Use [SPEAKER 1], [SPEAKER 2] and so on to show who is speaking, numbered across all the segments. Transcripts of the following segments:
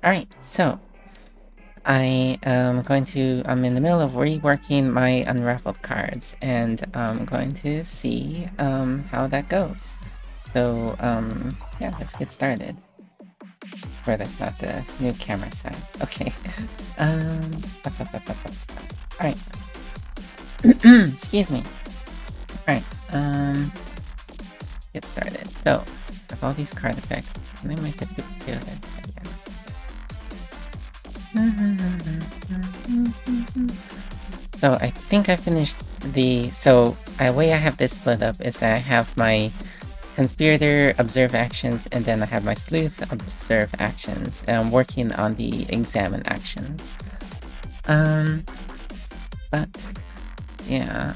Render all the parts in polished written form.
[SPEAKER 1] Alright, so I'm in the middle of reworking my Unraveled cards, and I'm going to see how that goes. So yeah, let's get started. Swear that's not the new camera size. Okay. Alright. Excuse me. Alright, get started. So, I have all these card effects. Can I make a duplicate of this? So I think I finished the... So, the way I have this split up is that I have my Conspirator observe actions, and then I have my Sleuth observe actions, and I'm working on the Examine actions. But... yeah,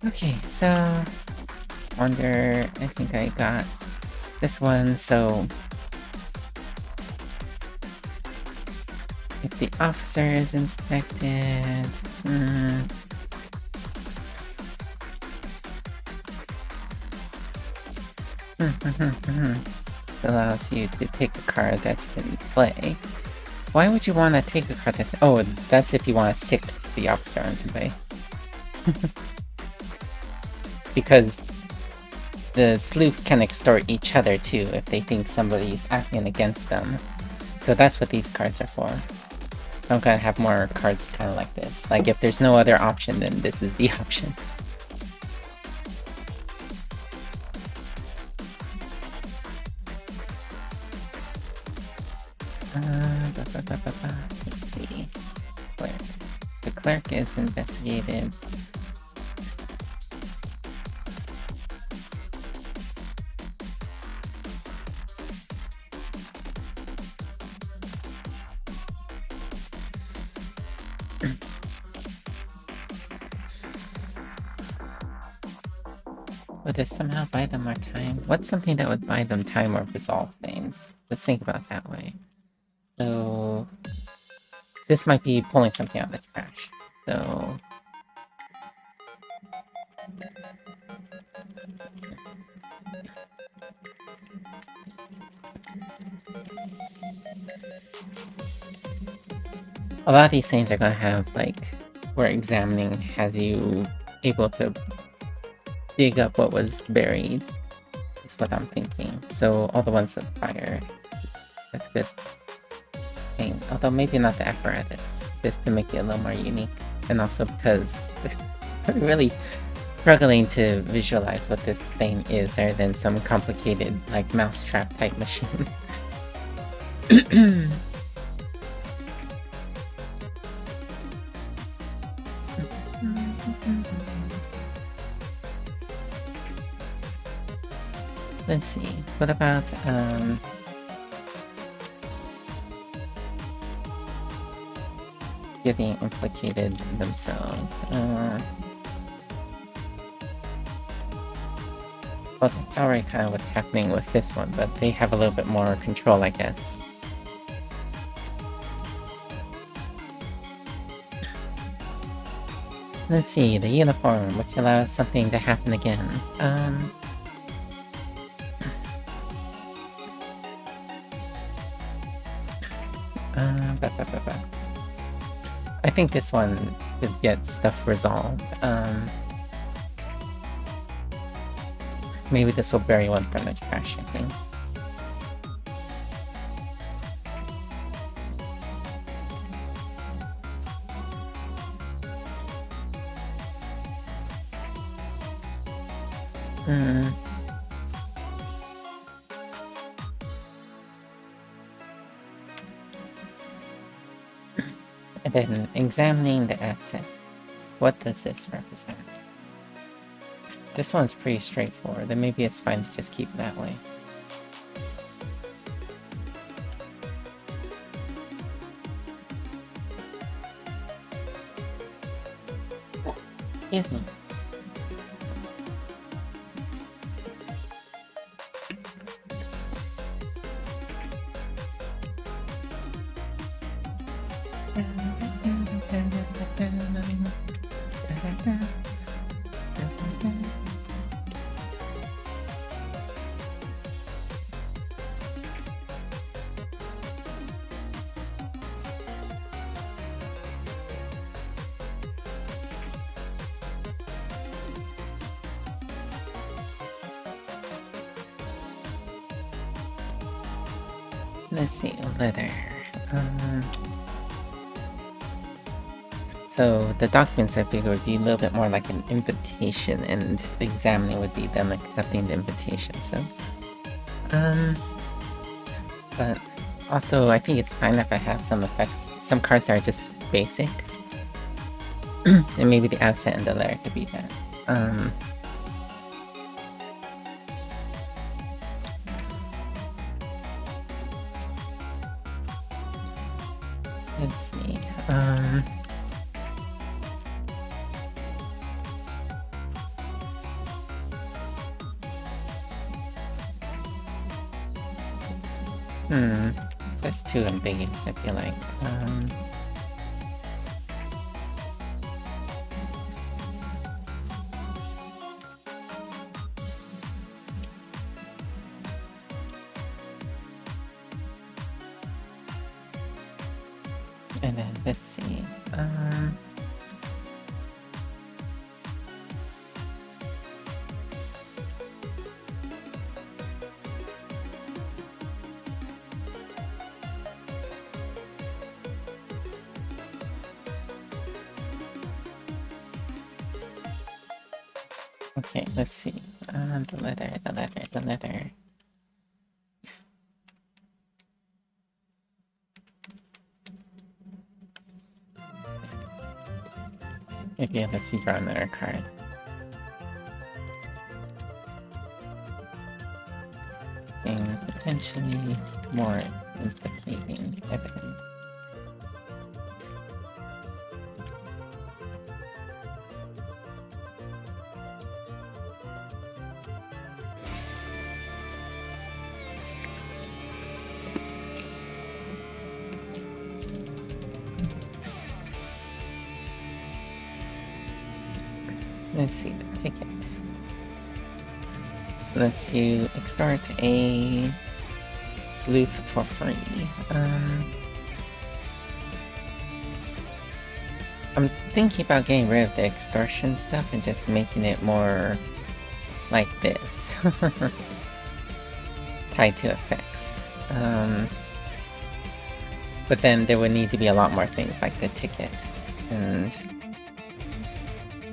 [SPEAKER 1] okay, so... Wonder... I think I got this one, so... if the officer is inspected... It allows you to take a card that's in play. Why would you want to take a card that's... oh, that's if you want to sick the officer on somebody. Because the sleuths can extort each other too if they think somebody's acting against them. So that's what these cards are for. I'm gonna have more cards kind of like this. Like if there's no other option, then this is the option. Let's see. Clerk. The clerk is investigated. Would this somehow buy them more time? What's something that would buy them time or resolve things? Let's think about that way. So... this might be pulling something out of the trash. So... a lot of these things are gonna have, like, where examining has you able to dig up what was buried, is what I'm thinking. So all the ones with fire, that's good thing. Although maybe not the apparatus, just to make it a little more unique. And also because I'm really struggling to visualize what this thing is, other than some complicated, like, mousetrap type machine. Let's see, what about, getting implicated themselves? Well, that's already kind of what's happening with this one, but they have a little bit more control, I guess. Let's see, the uniform, which allows something to happen again. I think this one could get stuff resolved. Maybe this will bury one from the trash, I think. And then examining the asset. What does this represent? This one's pretty straightforward, then maybe it's fine to just keep it that way. Excuse me. Let's see, letter. So the documents I figure would be a little bit more like an invitation, and the examining would be them accepting the invitation. So, but also I think it's fine if I have some effects, some cards that are just basic, and maybe the asset and the letter could be that. Let's see. That's too ambiguous, I feel like. And then, let's see. Okay, let's see. The letter. Okay, let's see, draw another card. And potentially more implicating evidence. Let's see the ticket. So let's you extort a sleuth for free. I'm thinking about getting rid of the extortion stuff and just making it more like this. Tied to effects. But then there would need to be a lot more things like the ticket and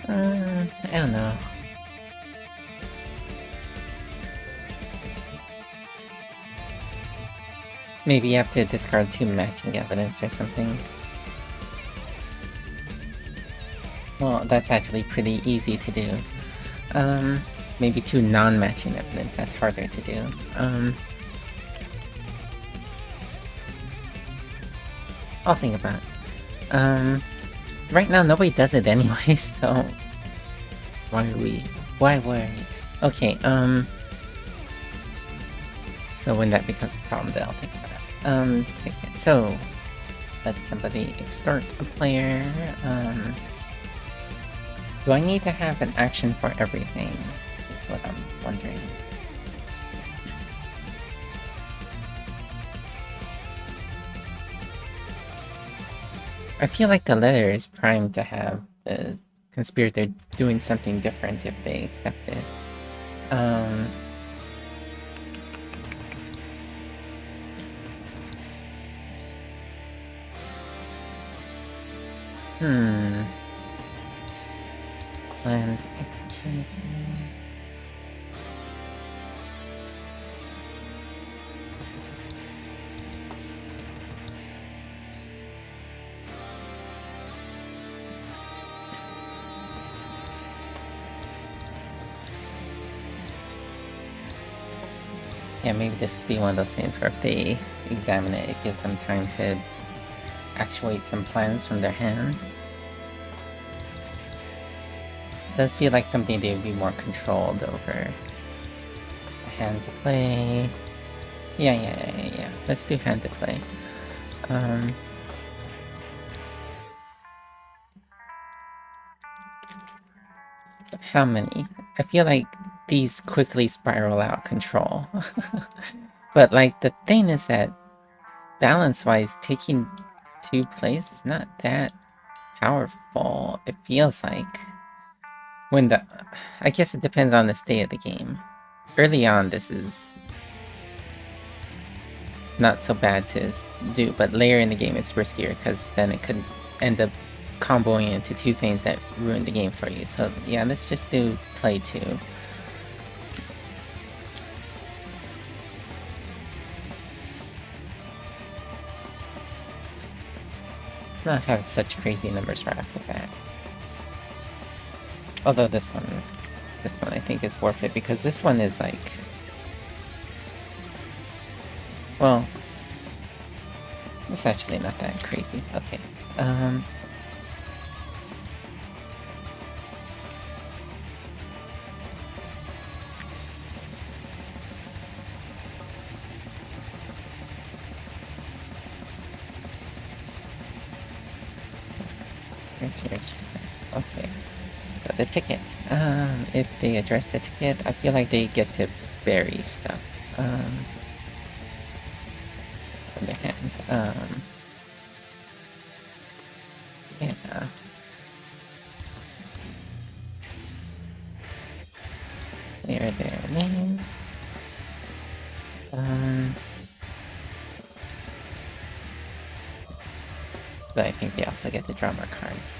[SPEAKER 1] I don't know. Maybe you have to discard 2 matching evidence or something. Well, that's actually pretty easy to do. Maybe 2 non-matching evidence, that's harder to do. I'll think about it. Right now nobody does it anyway, so why worry? Okay, so when that becomes a problem, then I'll think about it. Ticket. So let somebody extort a player. Do I need to have an action for everything? That's what I'm wondering. I feel like the letter is primed to have the conspirator doing something different if they accept it. Plans executed. Yeah, maybe this could be one of those things where if they examine it, it gives them time to actuate some plans from their hand. Does feel like something they would be more controlled over. Hand to play. Yeah. Let's do hand to play. How many? I feel like these quickly spiral out control. But like the thing is that balance-wise, taking 2 plays is not that powerful. It feels like when the I guess it depends on the state of the game. Early on, this is not so bad to do, but later in the game it's riskier because then it could end up comboing into two things that ruin the game for you. So yeah, let's just do play 2. Not have such crazy numbers right off the bat. Although this one I think is worth it because this one is like, well, it's actually not that crazy. Okay. Okay. So the ticket. If they address the ticket, I feel like they get to bury stuff. From their hands. Yeah. Clear their name. But I think they also get to draw more cards.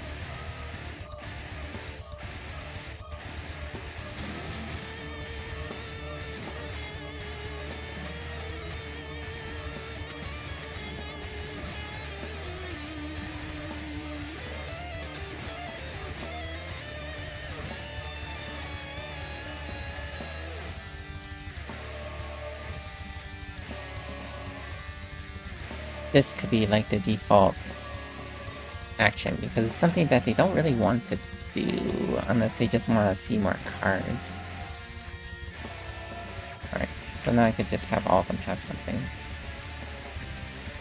[SPEAKER 1] This could be like the default action because it's something that they don't really want to do unless they just want to see more cards. Alright, so now I could just have all of them have something.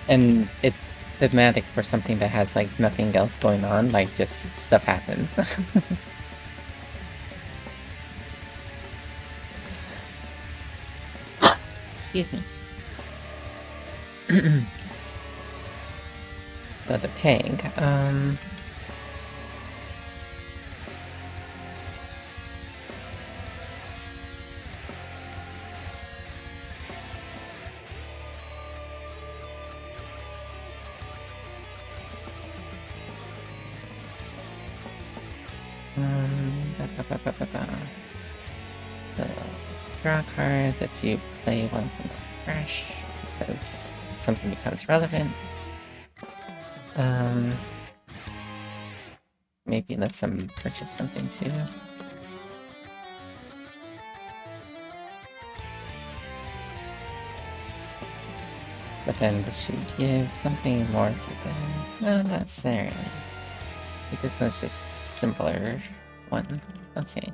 [SPEAKER 1] And it's thematic for something that has like nothing else going on, like just stuff happens. Excuse me. So the tank, the draw card lets you play one from the fresh because something becomes relevant. Maybe let somebody purchase something too. But then this should give something more to them. No, not necessarily. I think this one's just simpler one. Okay.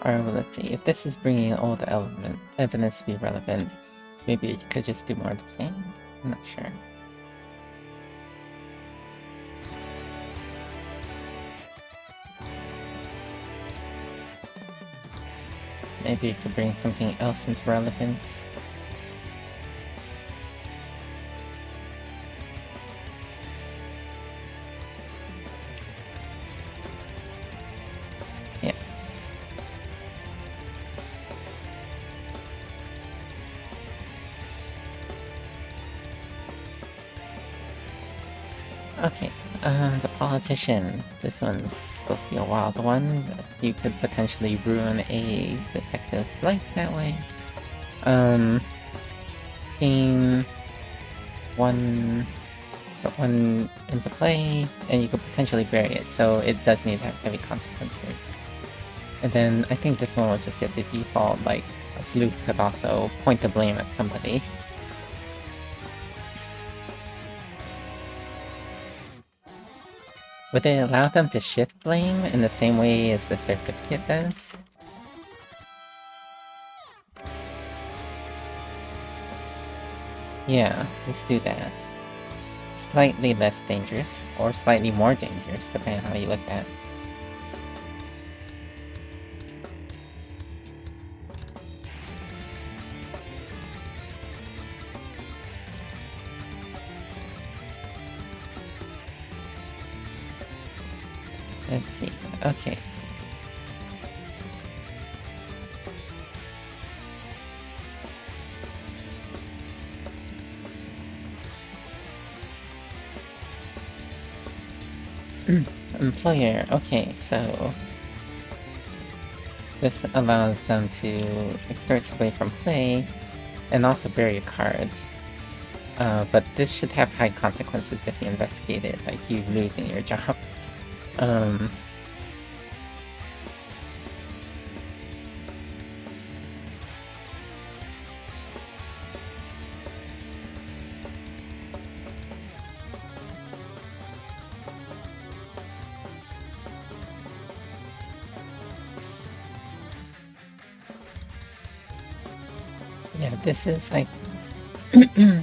[SPEAKER 1] Alright, well, let's see. If this is bringing all the evidence to be relevant, maybe it could just do more of the same? I'm not sure. Maybe it could bring something else into relevance. Yeah. Okay, the politician. This one's supposed to be a wild one. You could potentially ruin a detective's life that way. Gain put one into play, and you could potentially bury it, so it does need to have heavy consequences. And then I think this one will just get the default, like, a sleuth could also point the blame at somebody. Would they allow them to shift blame in the same way as the certificate does? Yeah, let's do that. Slightly less dangerous, or slightly more dangerous, depending on how you look at it. Let's see. Okay. Employer. Okay, so this allows them to extort away from play and also bury a card. But this should have high consequences if you investigate it, like you losing your job. Yeah, this is like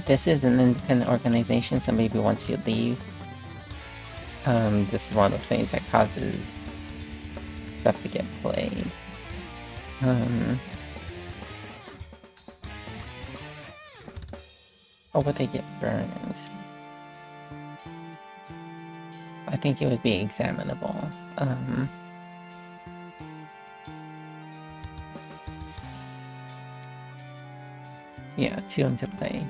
[SPEAKER 1] this is an independent organization, so maybe once you leave, this is one of those things that causes stuff to get played. Or would they get burned? I think it would be examinable. Yeah, 2 into play.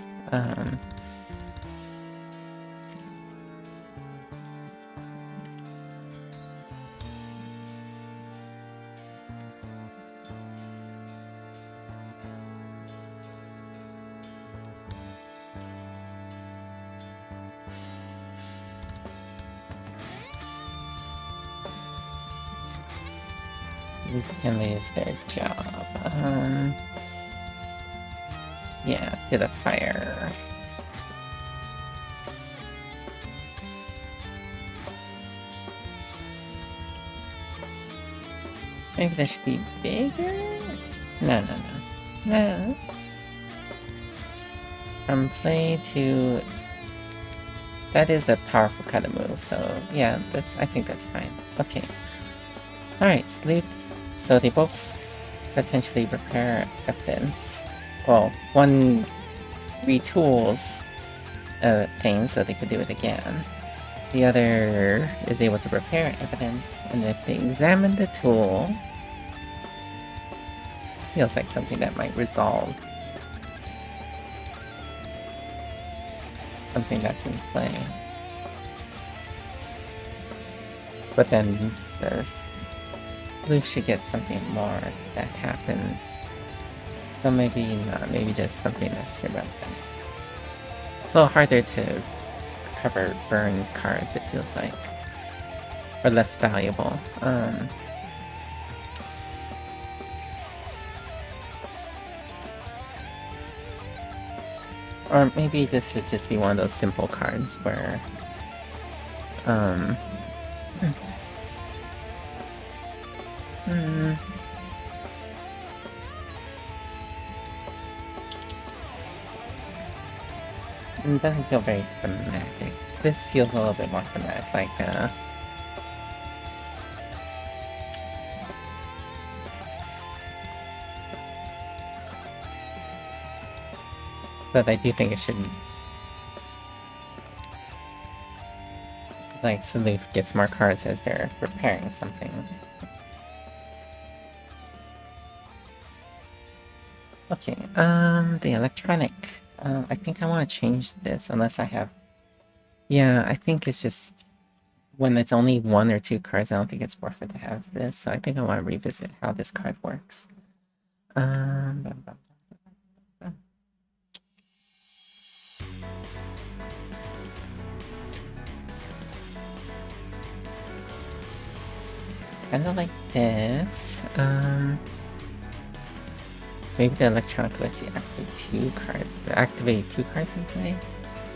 [SPEAKER 1] We can lose their job. Yeah, to the fire. Maybe that should be bigger? No. From play to... That is a powerful kind of move, so yeah, I think that's fine. Okay. Alright, sleep. So they both potentially repair evidence. Well, one retools a thing so they could do it again. The other is able to repair evidence, and if they examine the tool, feels like something that might resolve something that's in play. But then Luke should get something more that happens. So maybe not, maybe just something that's irrelevant. It's a little harder to recover burned cards, it feels like. Or less valuable. Or maybe this should just be one of those simple cards where... It doesn't feel very thematic. This feels a little bit more thematic, like, but I do think it should... Like, Salute gets more cards as they're repairing something. Okay, the electronic. I think I want to change this, unless I have... Yeah, I think it's just... When it's only 1 or 2 cards, I don't think it's worth it to have this, so I think I want to revisit how this card works. Kinda like this. Maybe the electronic lets you activate 2 cards in play?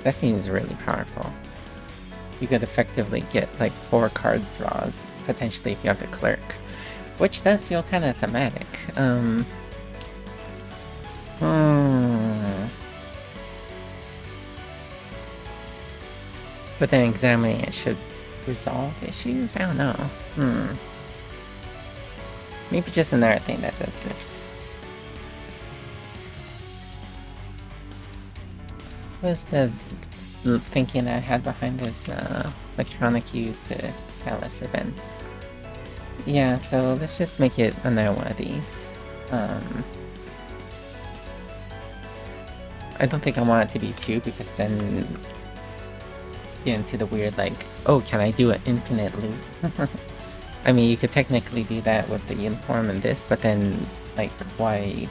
[SPEAKER 1] That seems really powerful. You could effectively get like 4 card draws, potentially if you have the clerk. Which does feel kind of thematic. But then examining it should resolve issues? I don't know. Maybe just another thing that does this. What was the thinking I had behind this electronic use to catalyst event? Yeah, so let's just make it another one of these. I don't think I want it to be 2 because then get into the weird like, oh, can I do an infinite loop? I mean, you could technically do that with the uniform and this, but then like why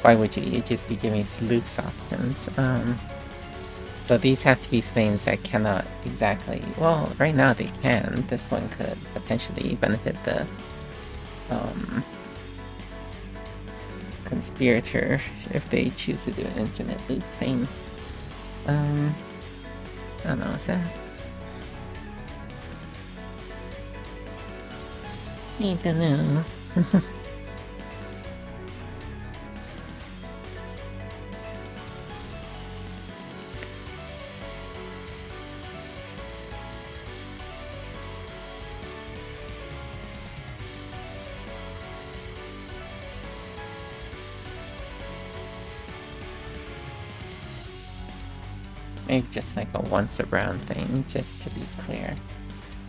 [SPEAKER 1] would you? You'd just be giving loops options. So these have to be things that cannot exactly, well, right now they can. This one could potentially benefit the conspirator if they choose to do an infinite loop thing. I don't know, is that? I don't know. Maybe just like a once around thing, just to be clear,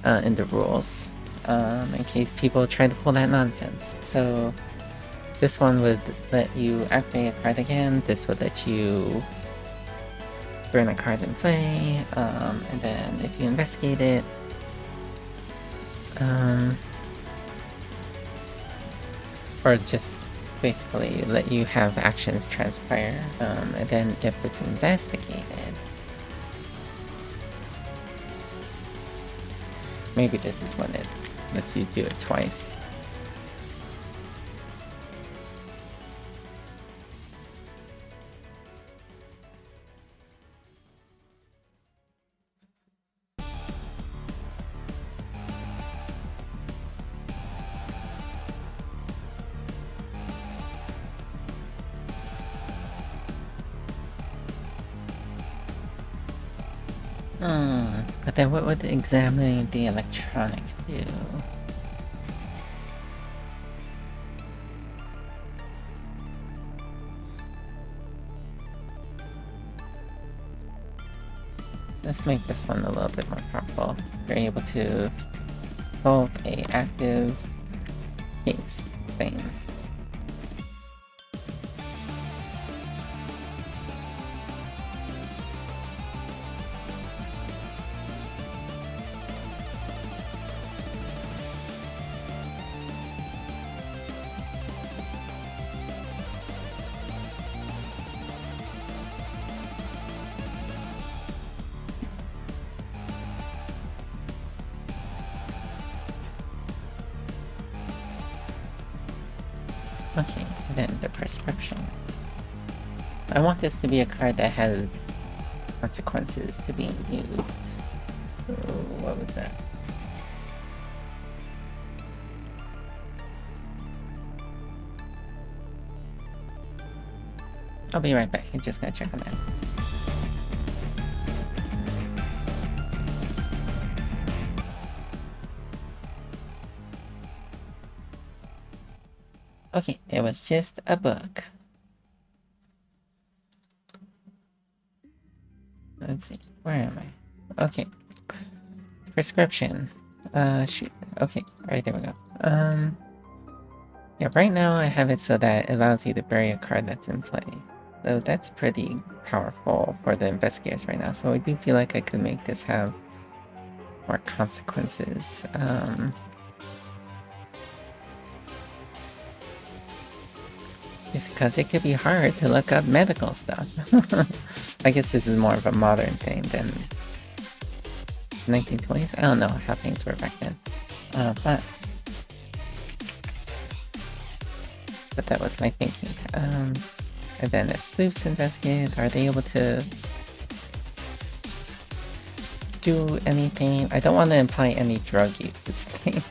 [SPEAKER 1] in the rules, in case people try to pull that nonsense. So this one would let you activate a card again, this would let you burn a card in play, and then if you investigate it, or just basically let you have actions transpire, and then if it's investigated, maybe this is when it lets you do it twice. But then what would examining the electronic do? Let's make this one a little bit more powerful. You're able to solve a active case thing. Okay, and then the prescription. I want this to be a card that has consequences to being used. So, what was that? I'll be right back. I'm just gonna check on that. Okay, it was just a book. Let's see, where am I? Okay. Prescription. Shoot. Okay, alright, there we go. Yeah, right now I have it so that it allows you to bury a card that's in play. So that's pretty powerful for the investigators right now. So I do feel like I could make this have more consequences. Just because it could be hard to look up medical stuff. I guess this is more of a modern thing than 1920s. I don't know how things were back then. But that was my thinking. And then if sleuths investigate, are they able to do anything? I don't want to imply any drug use this thing.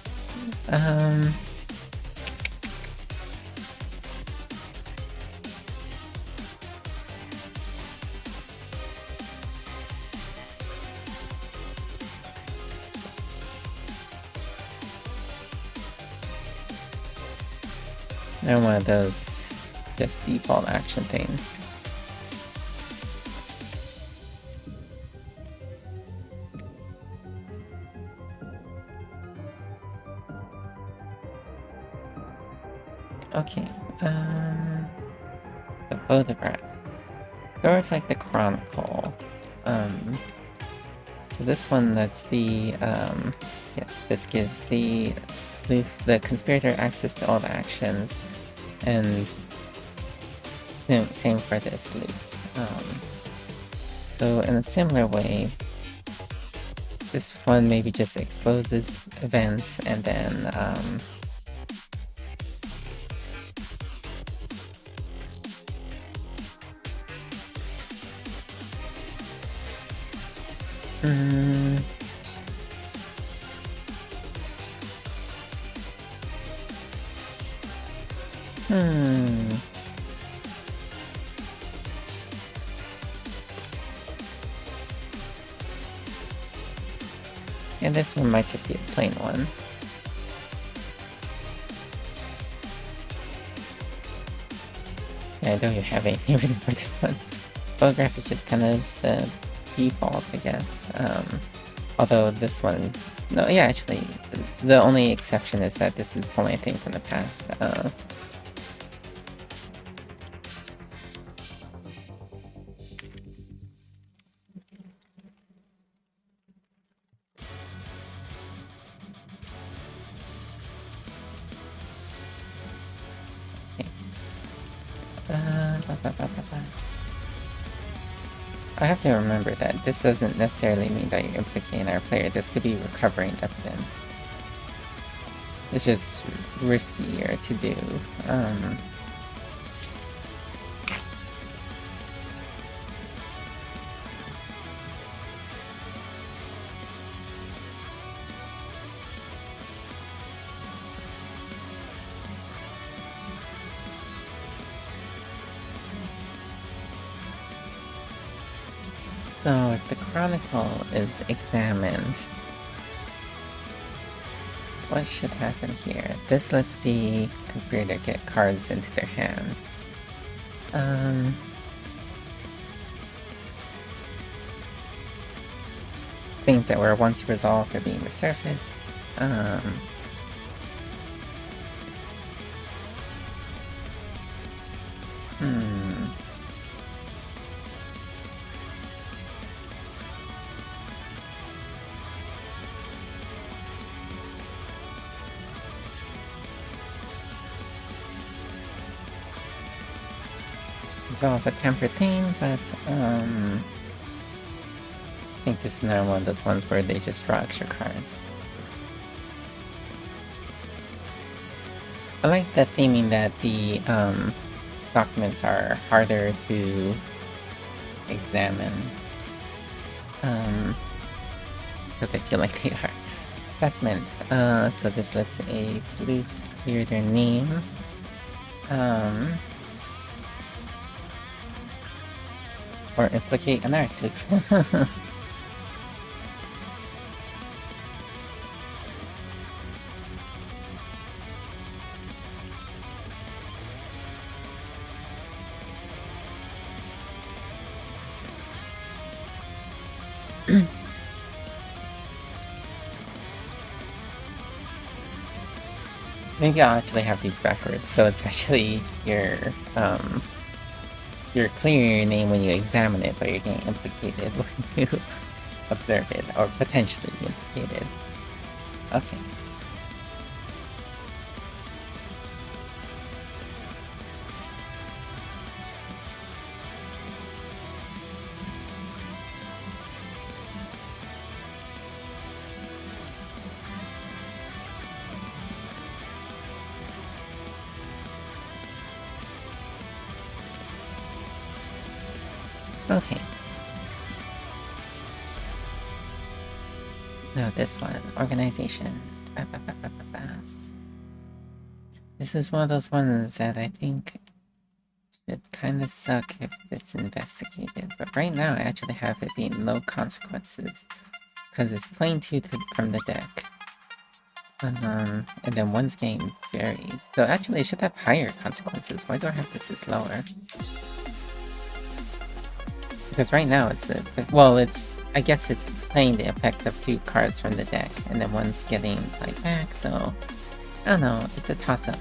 [SPEAKER 1] They're one of those just default action things. Okay, the photograph. Sort of like the chronicle. So this one, that's the, yes, this gives the sleuth, the conspirator, access to all the actions, and same for the sleuth. So in a similar way, this one maybe just exposes events and then, and this one might just be a plain one. Yeah, I don't even have anything written for this one. Photograph is just kind of the default, I guess. Although this one, no, yeah, actually, the only exception is that this is pulling a thing from the past. I have to remember that this doesn't necessarily mean that you're implicating our player. This could be recovering evidence. It's just riskier to do. So if the chronicle is examined, what should happen here? This lets the conspirator get cards into their hand. Things that were once resolved are being resurfaced. Resolve a tempered thing, but I think this is another one of those ones where they just draw extra cards. I like the theming that the documents are harder to examine. Because I feel like they are. Investment. So this lets a sleuth clear their name. Or implicate another sleuth. Maybe I'll actually have these backwards, so it's actually your you're clearing your name when you examine it, but you're getting implicated when you observe it, or potentially implicated. Okay. Okay. No, this one. Organization. This is one of those ones that I think should kind of suck if it's investigated. But right now I actually have it being low consequences. Because it's playing 2 from the deck. And then one's getting buried. So actually it should have higher consequences. Why do I have this as lower? Because right now it's I guess it's playing the effect of 2 cards from the deck, and then one's getting like back, so I don't know, it's a toss-up.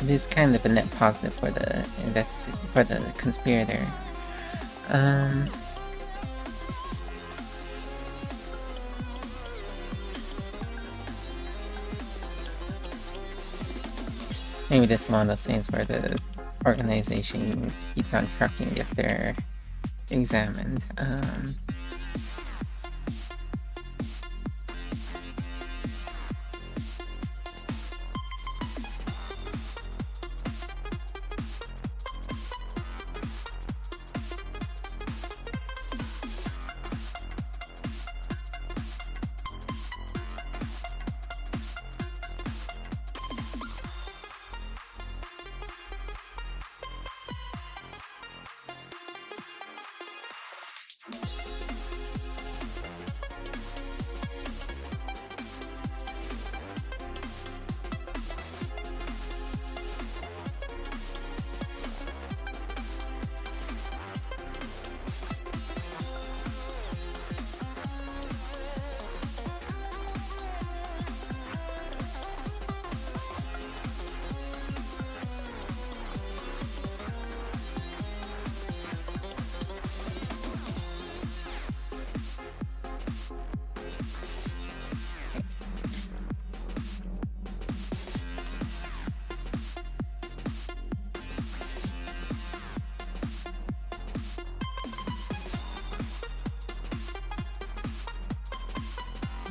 [SPEAKER 1] it is kind of a net positive for the conspirator. Maybe this is one of those things where the organization keeps on trucking if they're examined.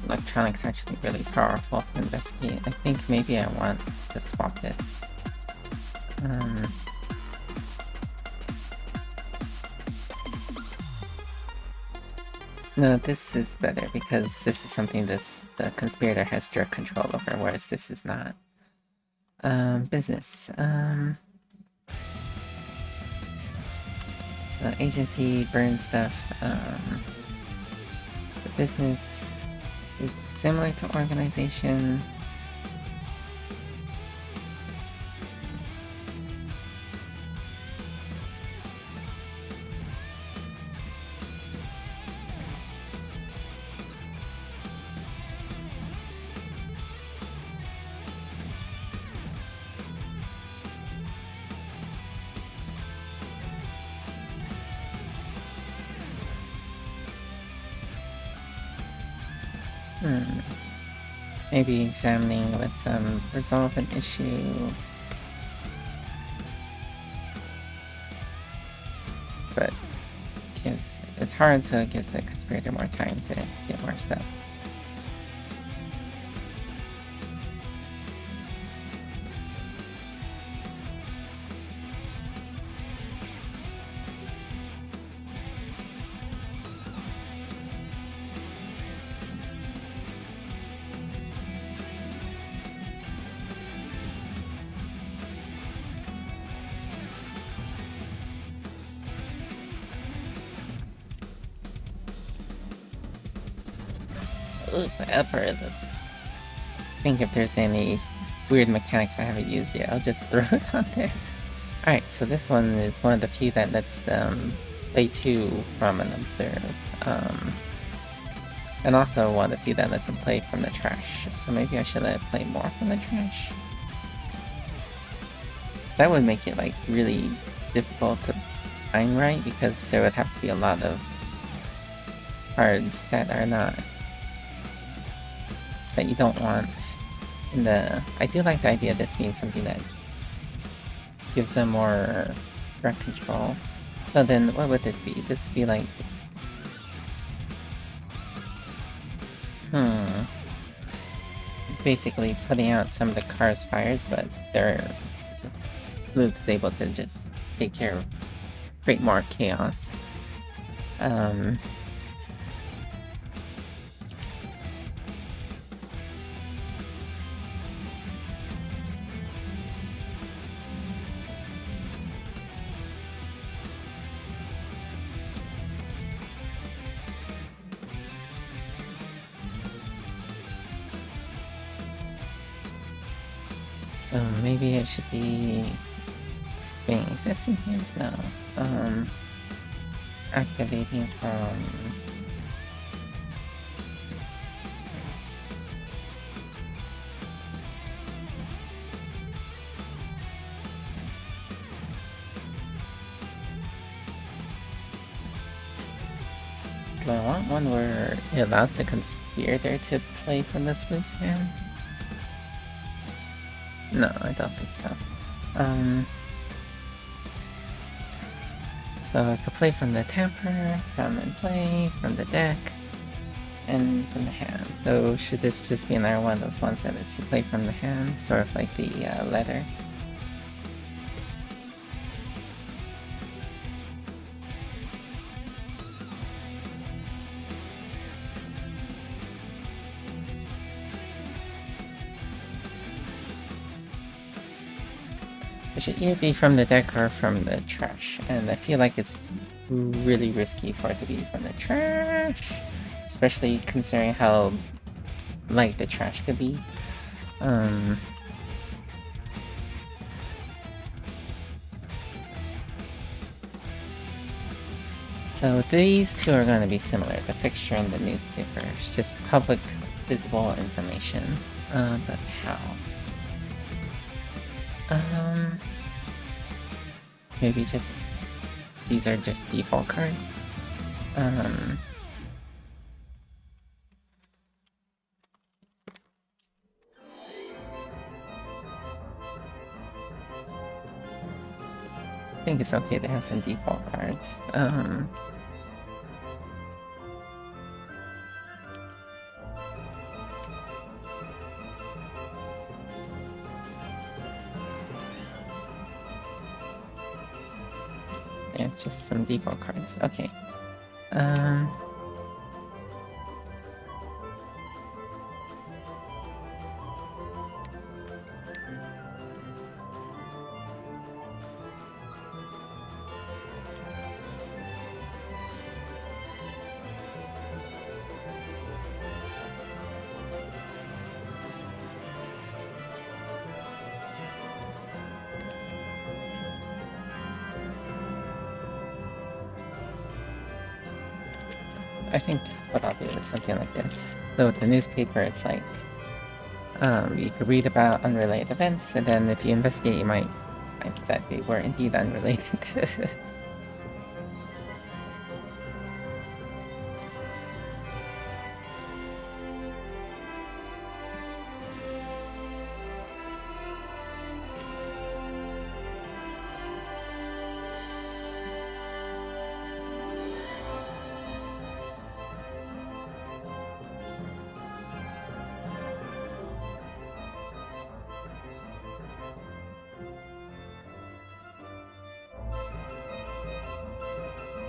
[SPEAKER 1] Electronics actually really powerful to investigate. I think maybe I want to swap this. No, this is better because this is something the conspirator has direct control over, whereas this is not. Business. So agency burns stuff. The business is similar to organization. Maybe examining lets them resolve an issue. But it's hard, so it gives the conspirator more time to get more stuff. Let's think if there's any weird mechanics I haven't used yet. I'll just throw it on there. Alright, so this one is one of the few that lets them play 2 from an observe. And also one of the few that lets them play from the trash. So maybe I should let it play more from the trash. That would make it like really difficult to time right, because there would have to be a lot of cards that are not, that you don't want in the... I do like the idea of this being something that gives them more direct control. So then what would this be? This would be like... basically putting out some of the car's fires, but their Luke's able to just take care of, create more chaos. So maybe it should be... Wait, is this in hands now? Activating from... I want one where it allows the conspirator to play from this loose hand. No, I don't think so. So I could play from the tamper, from in play, from the deck, and from the hand. So should this just be another one of those ones that is to play from the hand, sort of like the letter? It should either be from the deck or from the trash, and I feel like it's really risky for it to be from the trash, especially considering how light the trash could be. So these two are going to be similar, the fixture and the newspaper. It's just public, visible information. But how? Maybe just... these are just default cards. I think it's okay to have some default cards. Yeah, just some default cards. Okay. I think what I'll do is something like this. So with the newspaper, it's like, you could read about unrelated events, and then if you investigate, you might find that they were indeed unrelated.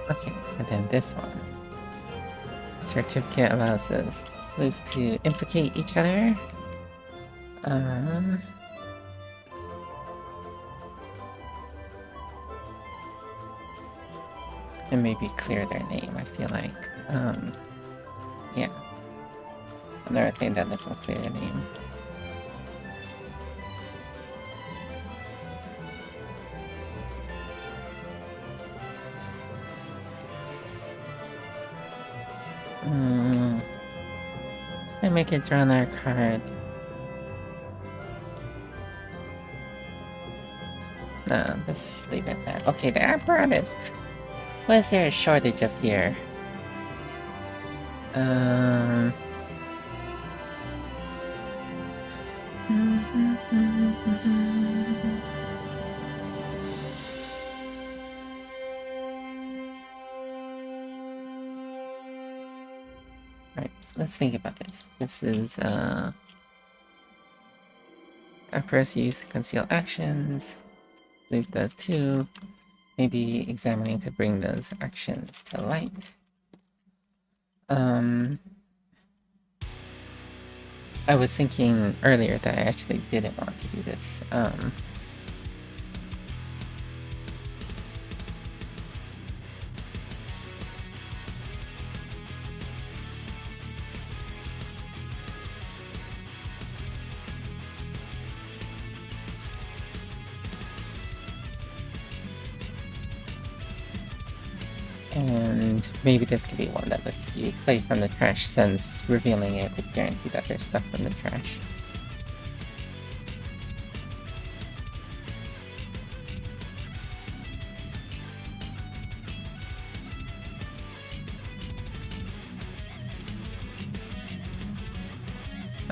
[SPEAKER 1] Okay, and then this one. Certificate allows us sleuths to implicate each other. And maybe clear their name, I feel like. Yeah. Another thing that doesn't clear their name. I make it draw another card. No, let's leave it at that. Okay, the apparatus. Why is there a shortage of gear? Right, so let's think about this. This is, apparatus used to conceal actions. Loop does too. Maybe examining could bring those actions to light. I was thinking earlier that I actually didn't want to do this. And maybe this could be one that lets you play from the trash, since revealing it would guarantee that there's stuff from the trash.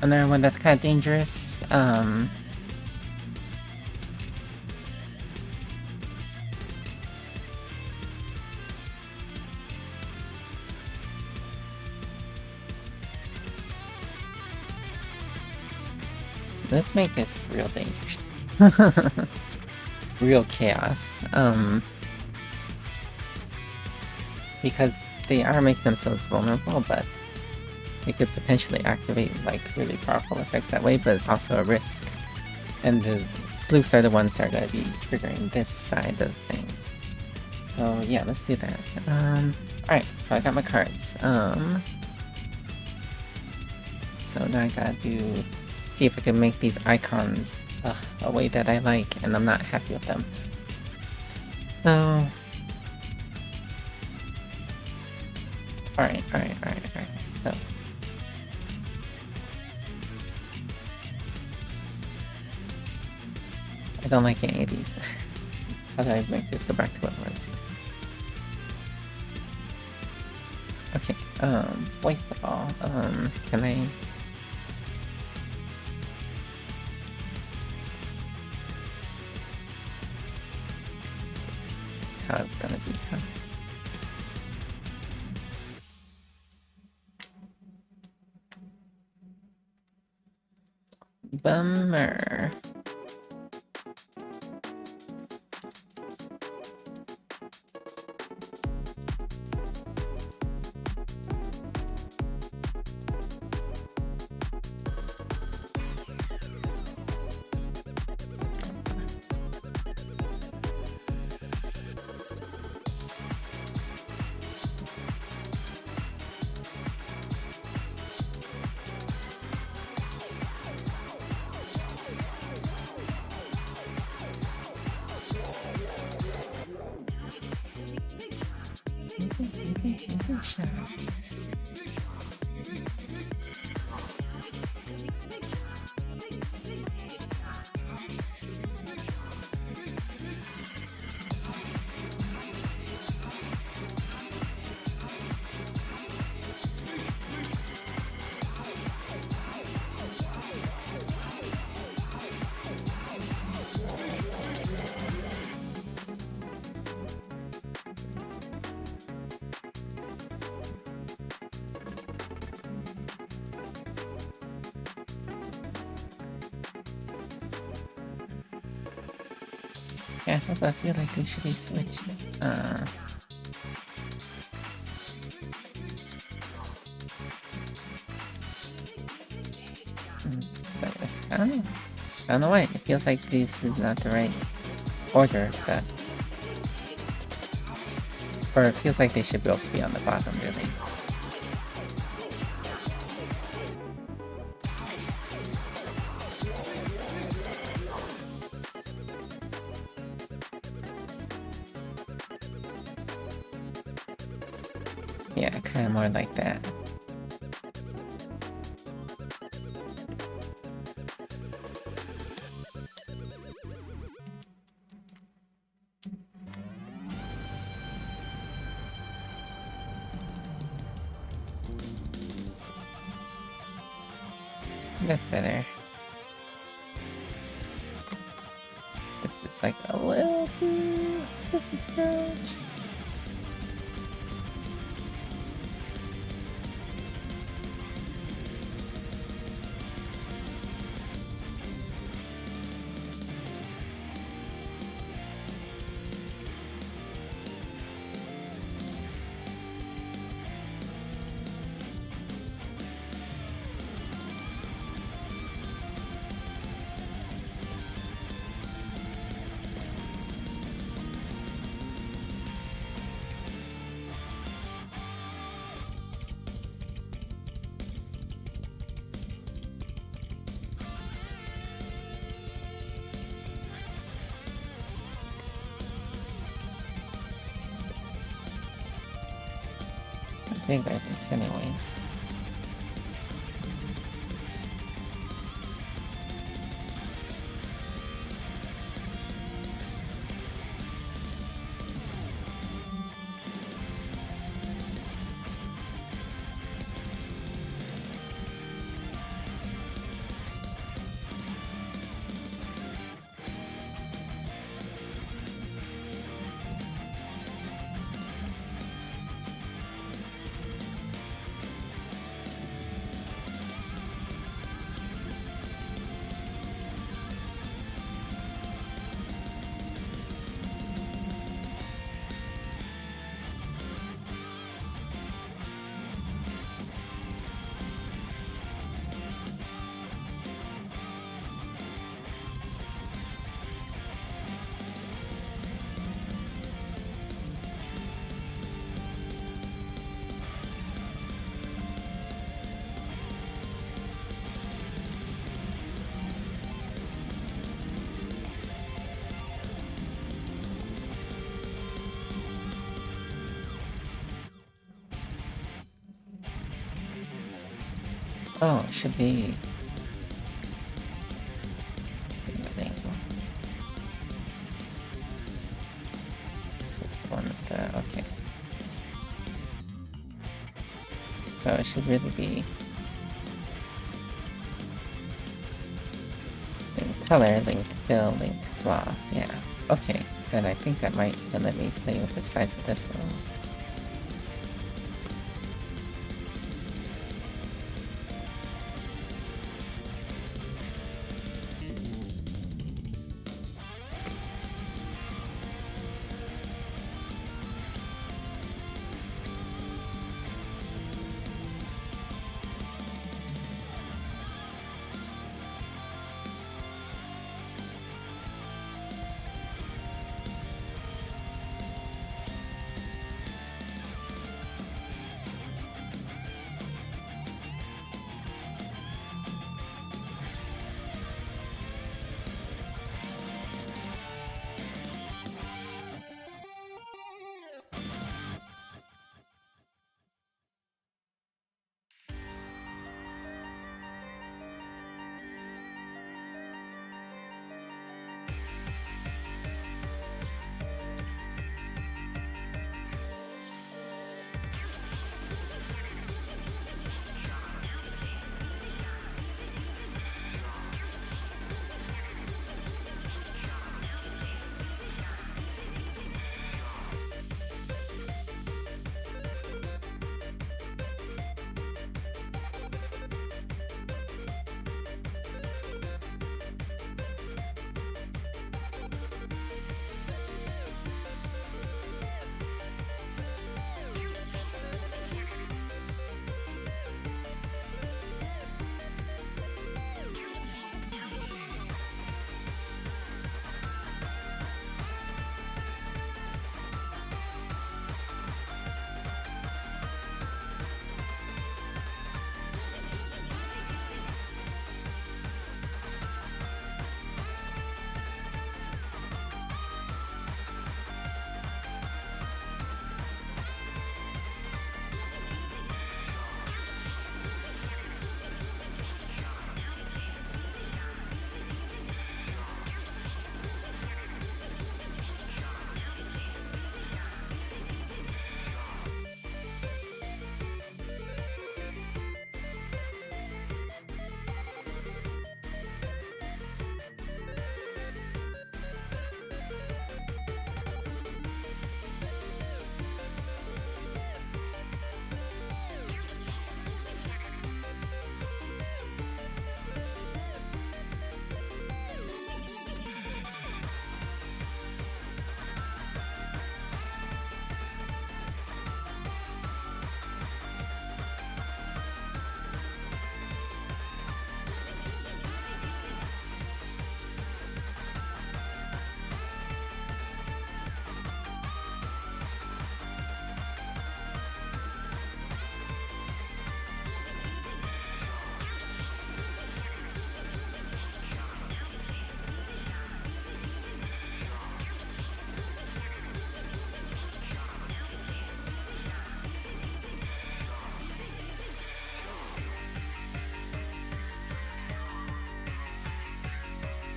[SPEAKER 1] Another one that's kind of dangerous. Let's make this real dangerous. Real chaos. Because they are making themselves vulnerable, but they could potentially activate like really powerful effects that way, but it's also a risk. And the sleuths are the ones that are going to be triggering this side of things. So yeah, let's do that. Alright, so I got my cards. So now I gotta see if I can make these icons a way that I like, and I'm not happy with them. So... Alright. So... I don't like any of these. How do I make this go back to what it was? Okay, first of all, can I... This is how it's gonna be, huh? Bummer. Yeah, but I feel like they should be switched. But I don't know. I don't know why. It feels like this is not the right order of stuff. Or it feels like they should both be on the bottom, really. Yeah, kind of more like that. That's better. This is like a little too... This is good. I think like this anyways. Oh, it should be. That's the one with the. Okay. So it should really be link color, link fill, link blah. Yeah. Okay. Then I think that might let me play with the size of this a little.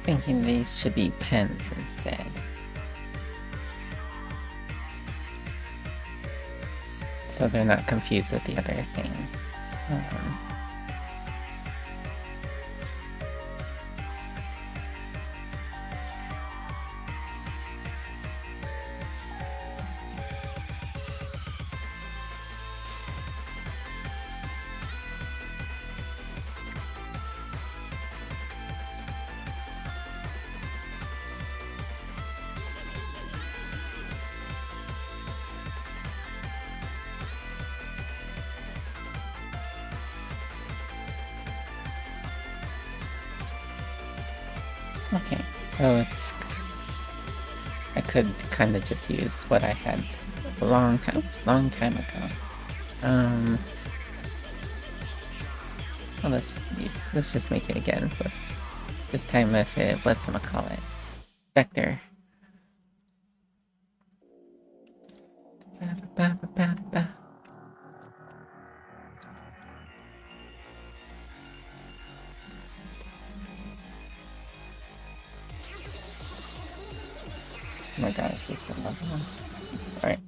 [SPEAKER 1] Thinking these should be pens instead. So they're not confused with the other thing. Okay, so it's... I could kind of just use what I had a long time ago. Well, let's just make it again, but this time with it, what's I'm gonna call it? Vector. Oh my god, this is another one. Alright.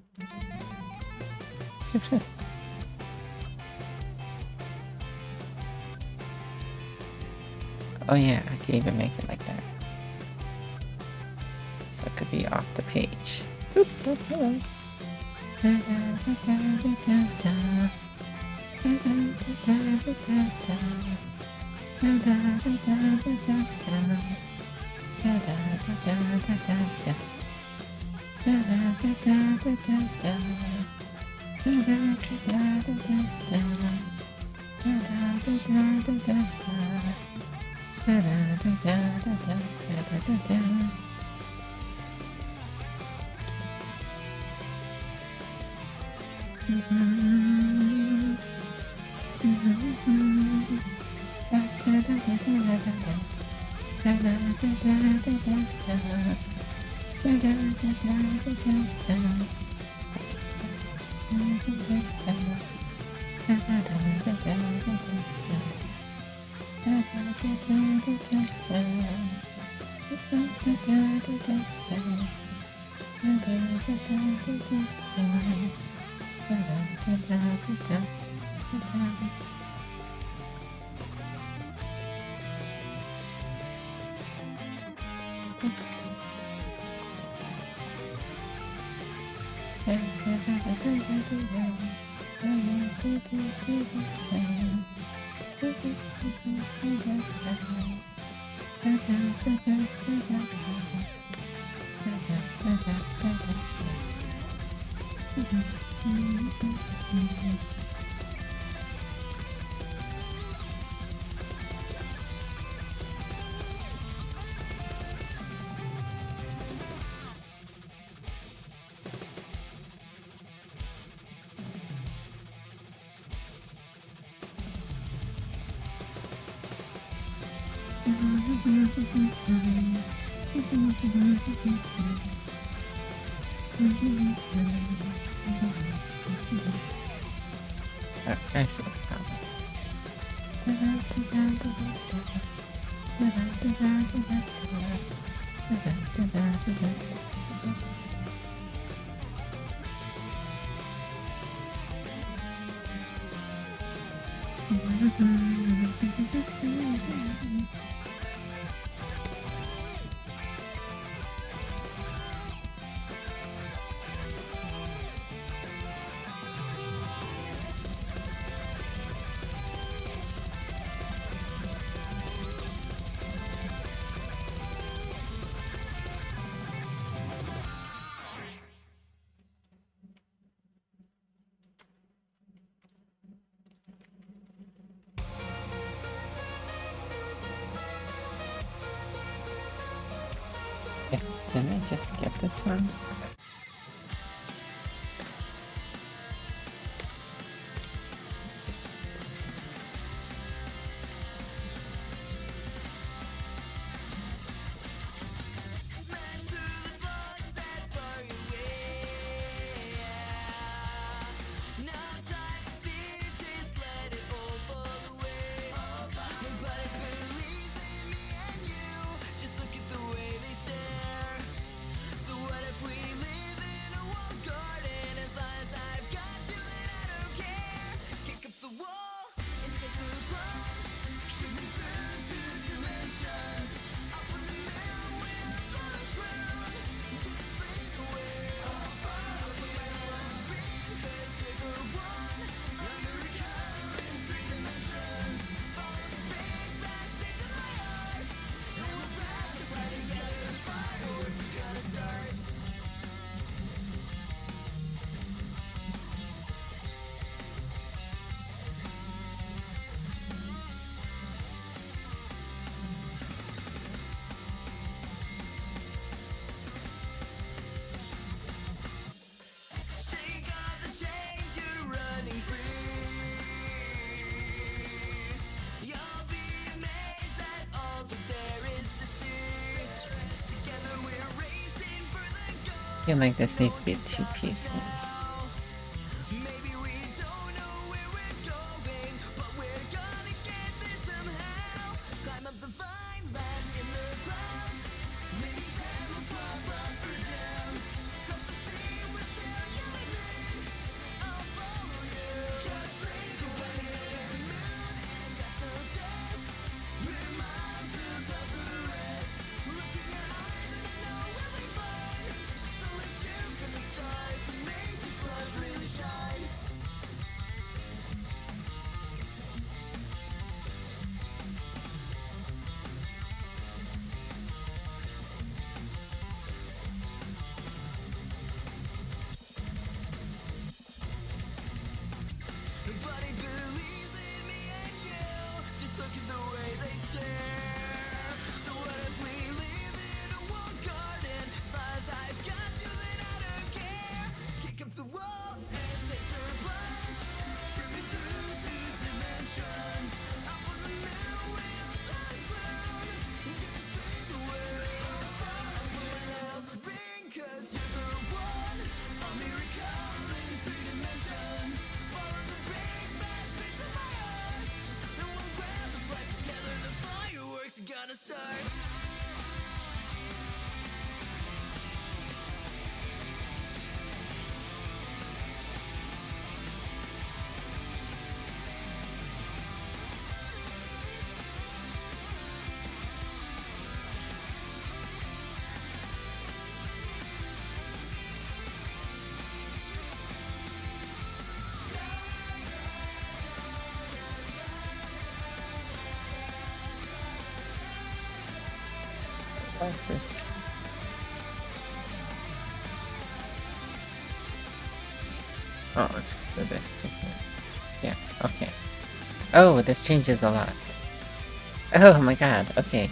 [SPEAKER 1] Oh yeah, I can even make it like that. So it could be off the page. I see what happens. Yeah, didn't I just skip this one? I feel like this needs to be 2 pieces. What's this? Oh, it's because of this, isn't it? Yeah, okay. Oh, this changes a lot. Oh my god, okay.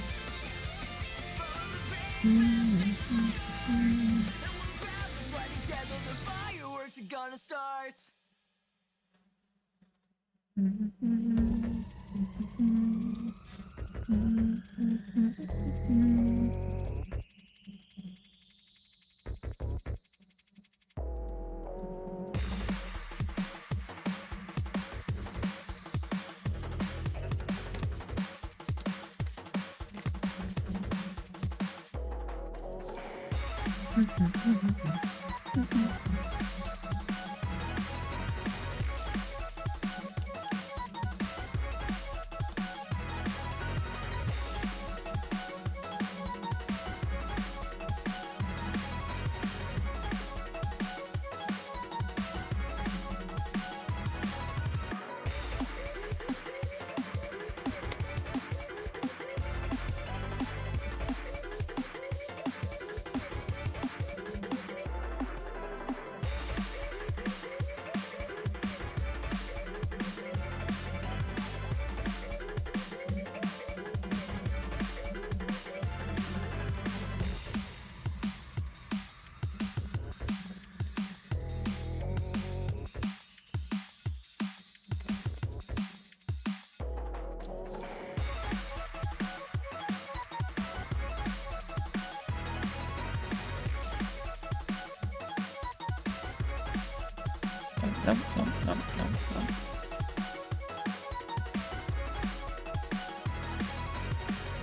[SPEAKER 1] Nope.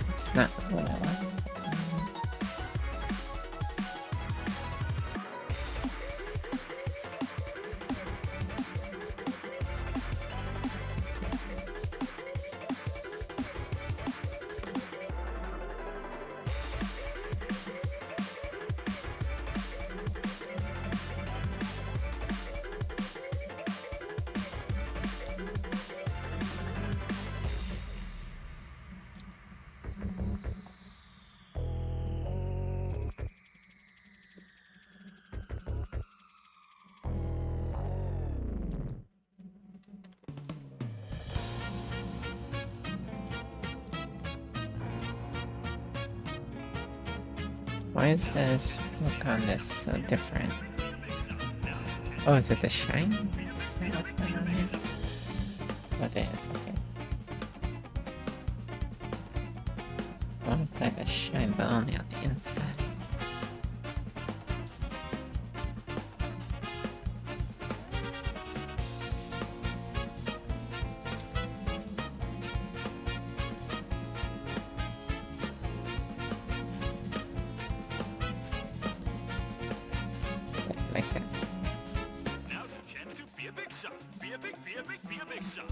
[SPEAKER 1] It's not what I want. Why is the stroke on this so different? Oh, is it the shine? Is that what's going on here? Oh, it is, okay. I want to apply the shine, but only on the inside. Like that.
[SPEAKER 2] Now's a chance to be a big shot. Be a big shot.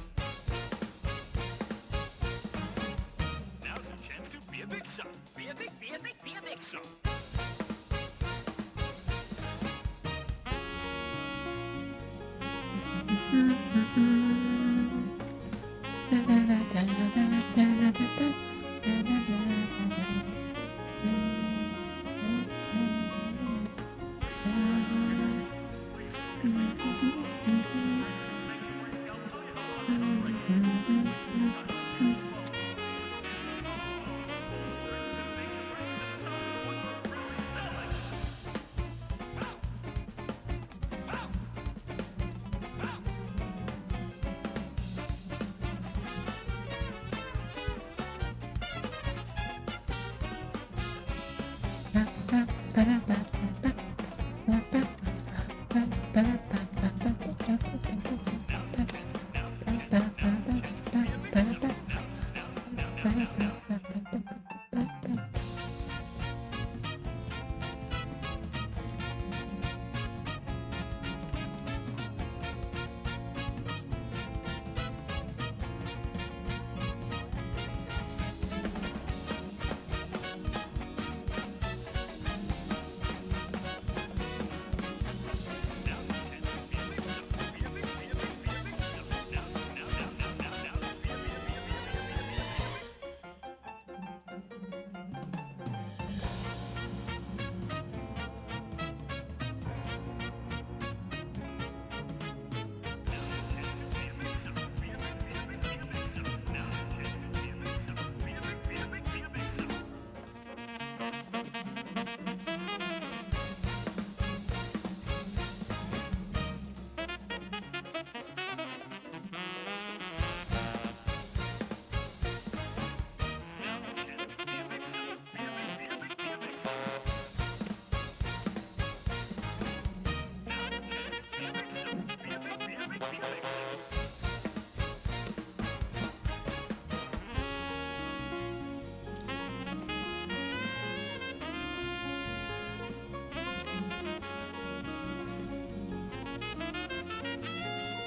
[SPEAKER 2] Now's a chance to be a big shot. Be a big shot.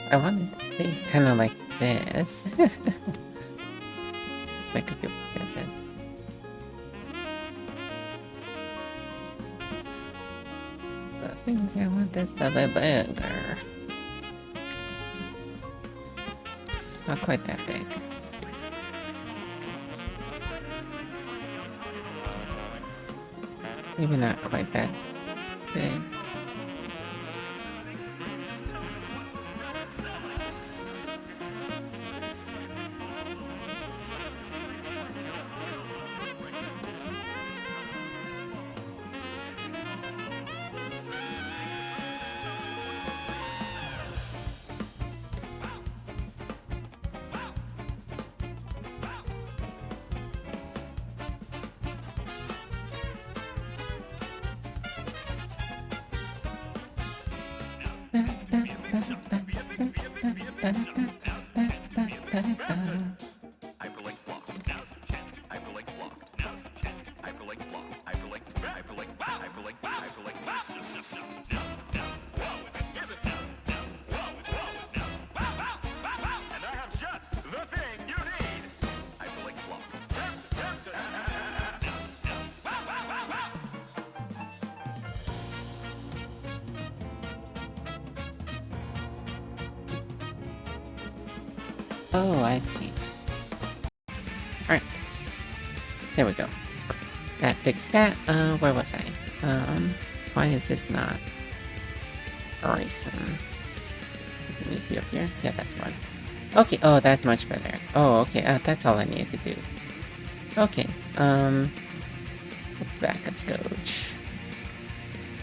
[SPEAKER 1] I want it to stay kind of like this. Make a good look at this. The thing is, I want this to be bigger. Not quite that big. Maybe not quite that big.
[SPEAKER 2] Hyperlink block. Now's your chance to hyperlink block. Now's your chance to hyperlink block. Hyperlink hyperlink hyperlink. Whoa, give it whoa, wow. And I have just the thing you need. Hyperlink block.
[SPEAKER 1] Oh, I see. Alright. There we go. That fixed that. Where was I? Why is this not erasing? Does it need to be up here? Yeah, that's fine. Okay, oh, that's much better. Oh, okay, that's all I needed to do. Okay, back a scotch.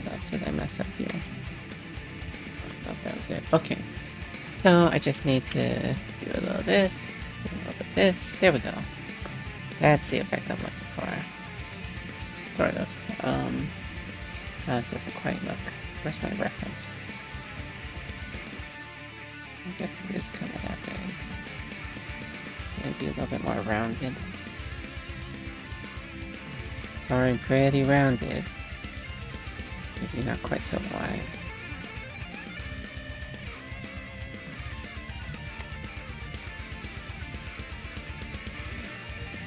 [SPEAKER 1] What else did I mess up here? Oh, that was it. Okay. So I just need to do a little this, do a little bit this. There we go. That's the effect I'm looking for. Sort of. This doesn't quite look. Where's my reference? I guess it is kind of that big. Maybe a little bit more rounded. It's already pretty rounded. Maybe not quite so wide.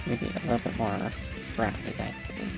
[SPEAKER 1] Maybe a little bit more rounded, actually.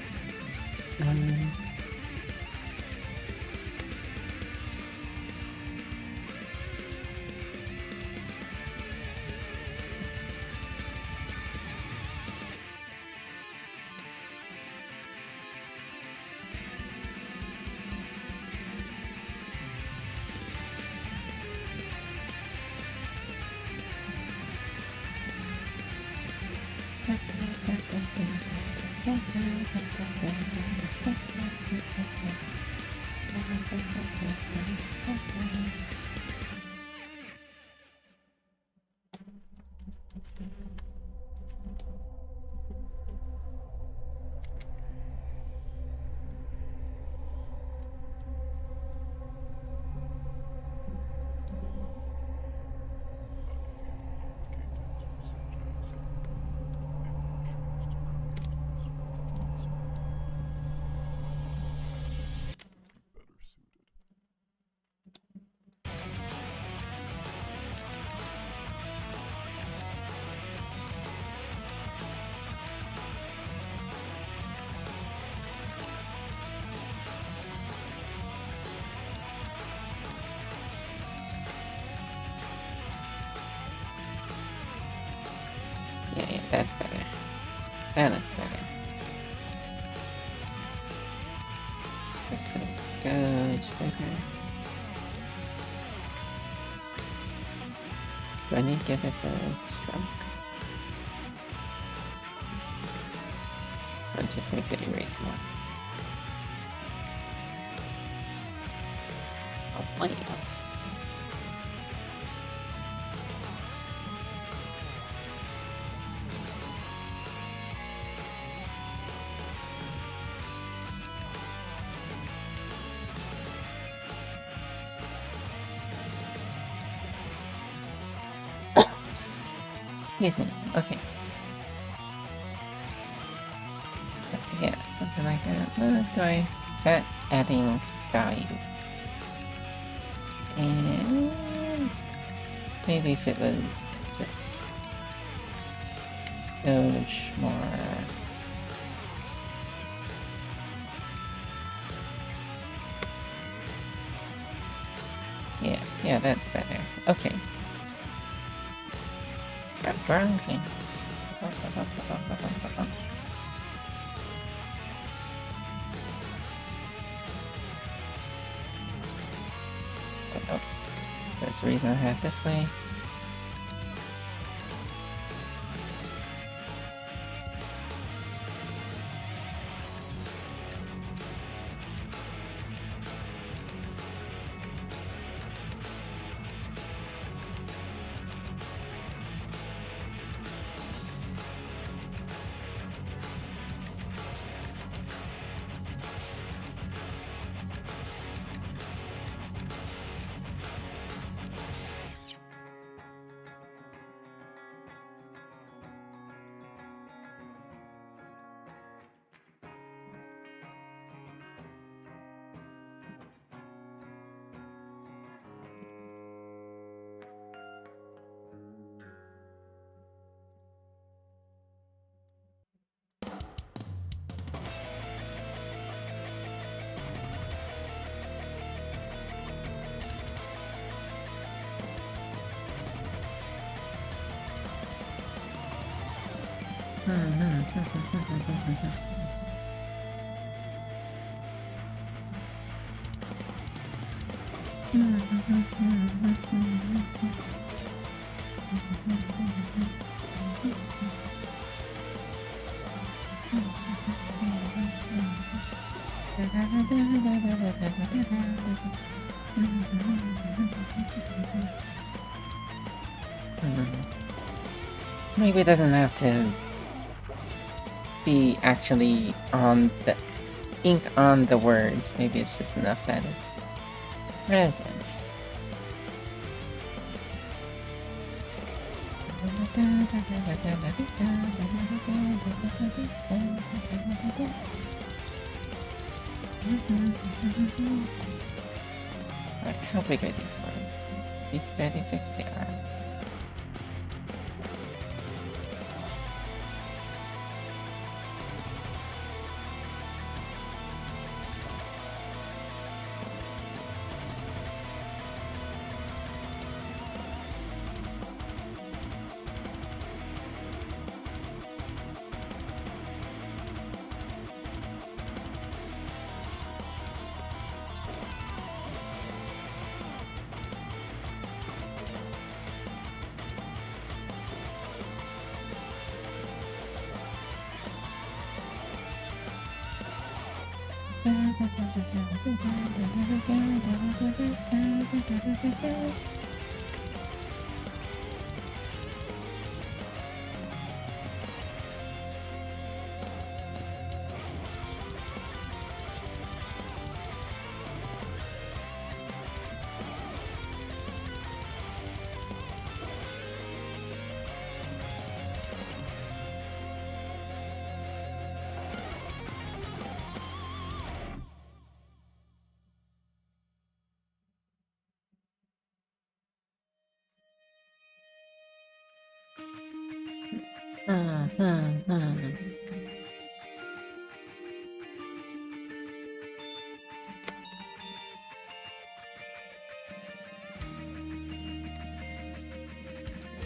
[SPEAKER 1] Yeah, that's better. That looks better. This is scotch better. Do I need to give this a stroke? Or it just makes it erase more? Oh, please. Excuse me. Okay. Yeah, something like that. Do I set adding value? And Maybe if it was just scotch more. Yeah, that's better. Okay. Got drunken. Oops. There's a reason I had this way. Maybe it doesn't have to be actually on the ink on the words. Maybe it's just enough that it's present. Alright, how big are these ones? These 36 they are.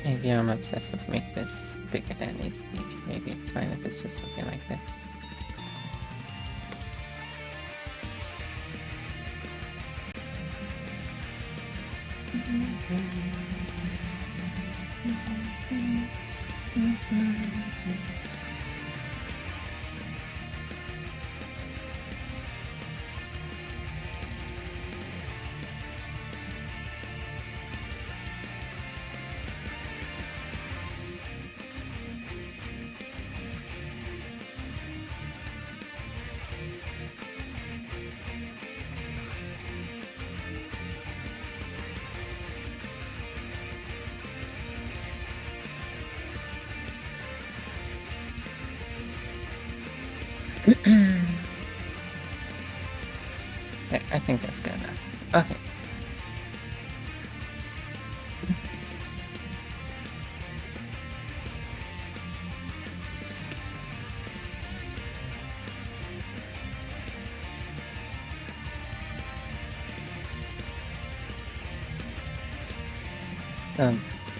[SPEAKER 1] Maybe I'm obsessed with make this bigger than it needs to be. Maybe it's fine if it's just something like this. I think that's good enough. Okay.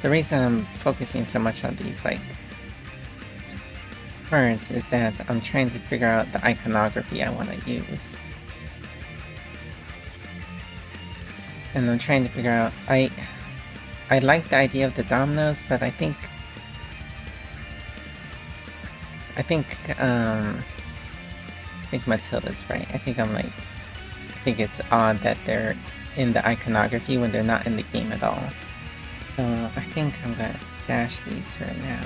[SPEAKER 1] The reason I'm focusing so much on these like words is that I'm trying to figure out the iconography I want to use. And I'm trying to figure out, I like the idea of the dominoes, but I think Matilda's right. I think it's odd that they're in the iconography when they're not in the game at all. So I think I'm gonna stash these for now.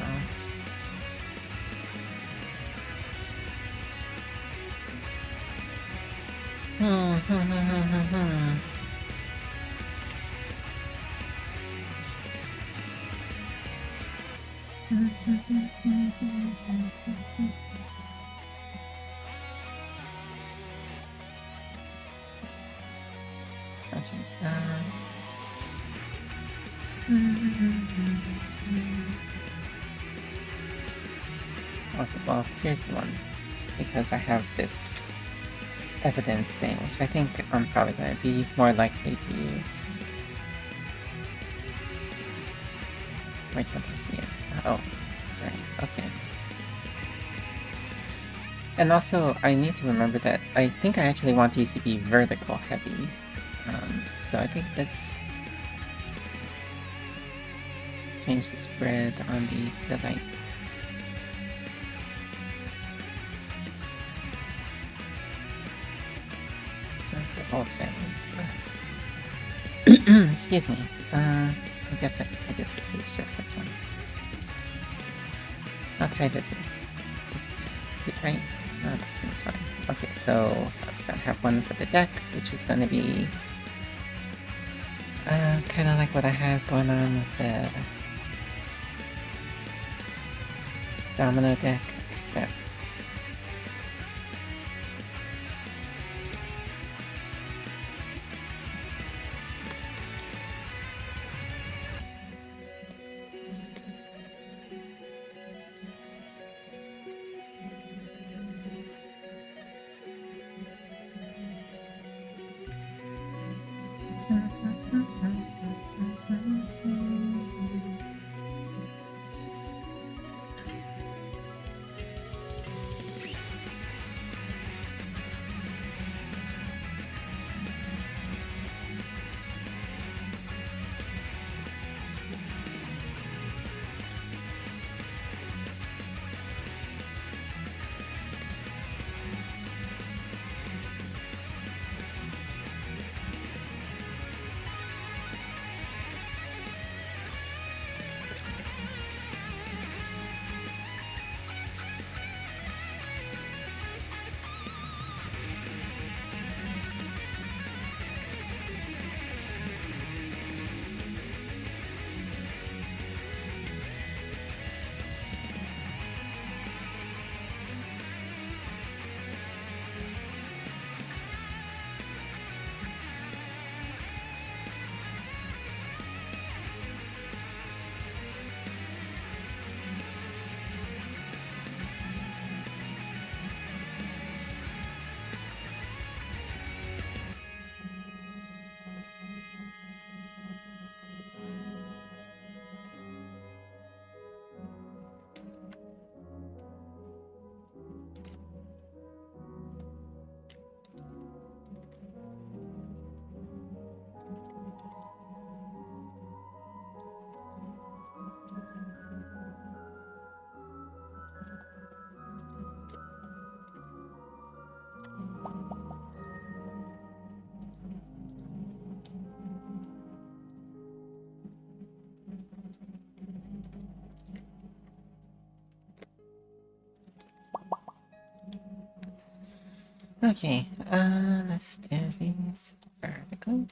[SPEAKER 1] Okay, well, here's the one. Because I have this evidence thing, which I think I'm probably going to be more likely to use. Why can't I see it? Oh, right, okay. And also, I need to remember that I think I actually want these to be vertical heavy. So I think let's change the spread on these to like the whole thing. Excuse me. I guess this is just this one. How tight is it? Is it too tight? No, that seems fine. Okay, so I was gonna have one for the deck, which is gonna be kind of like what I had going on with the domino deck, except okay, let's do these vertical.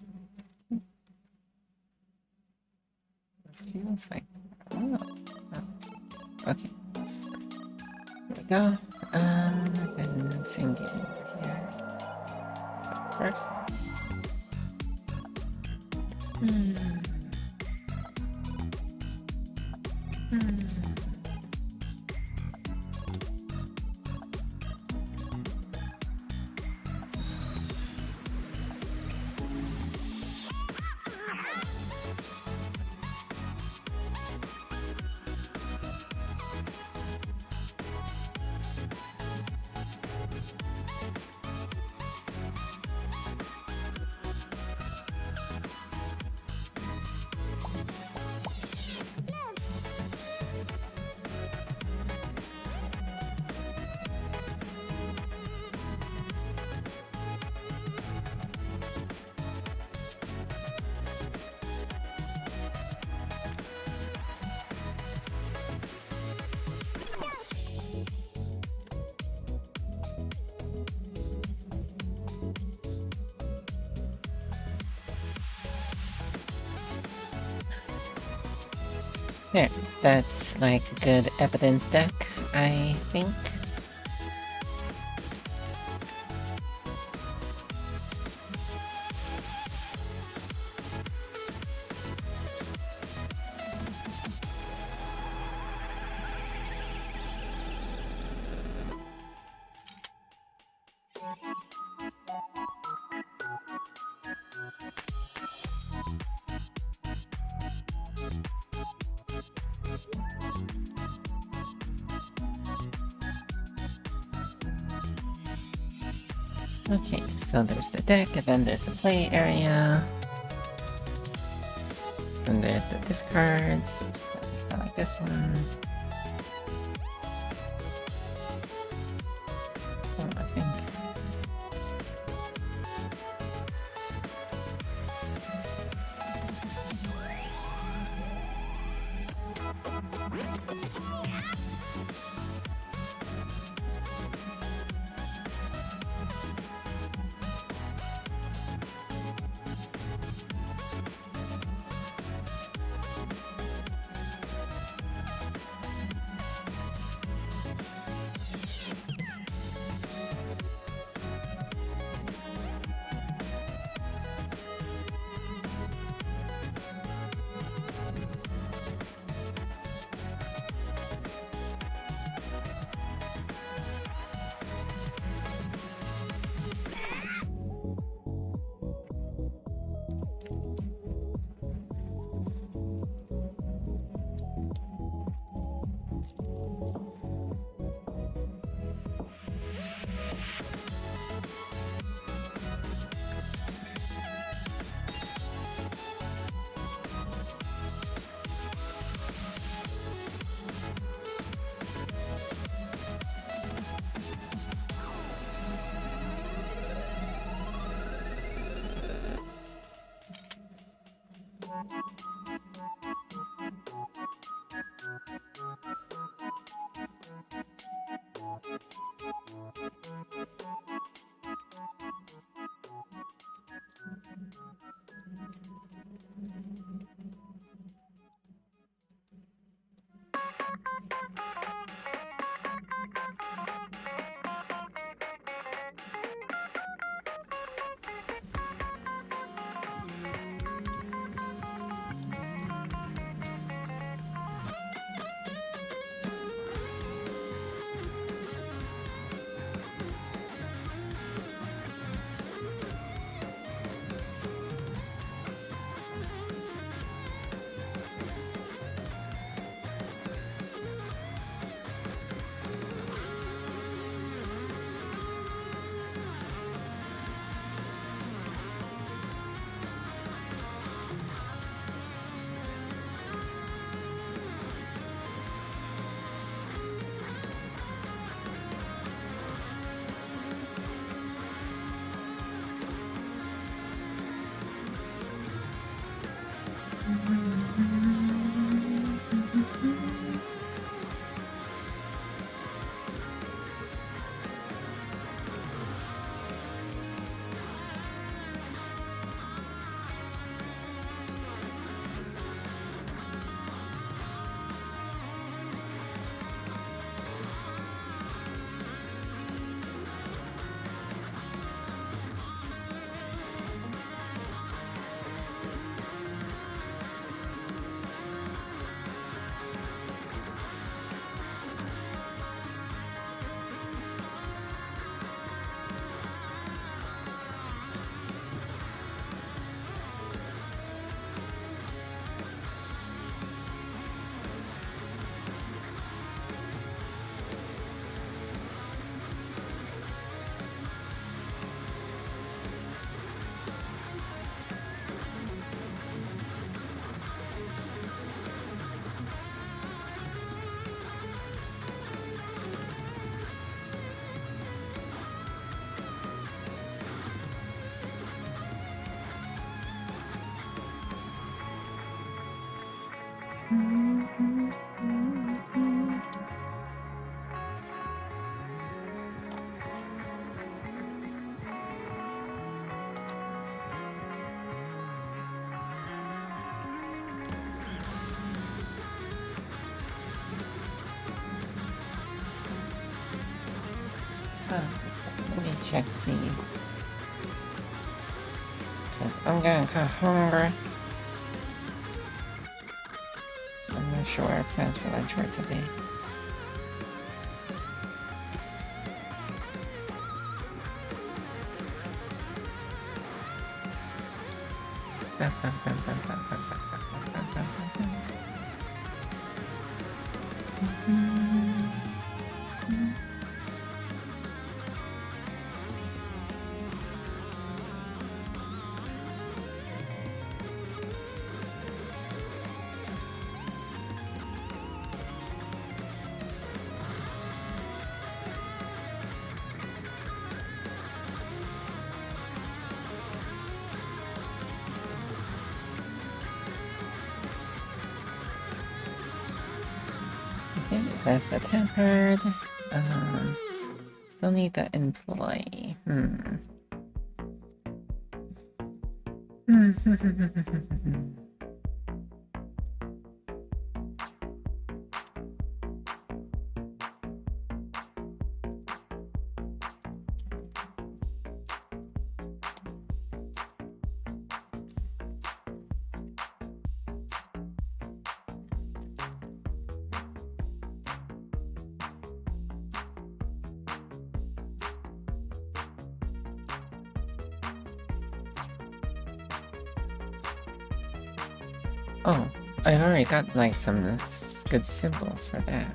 [SPEAKER 1] Feels like, oh, okay. There we go. Then same game over here. First. There, that's like a good evidence deck, I think. Okay, so there's the deck, and then there's the play area. And there's the discards. So just kinda like this one. Oh, I think. Let me check, see. Cause I'm getting kinda hungry. I'm not sure what our plans for lunch were today. Okay, that's the tempered. Still need the employee. Oh, I already got like some good symbols for that.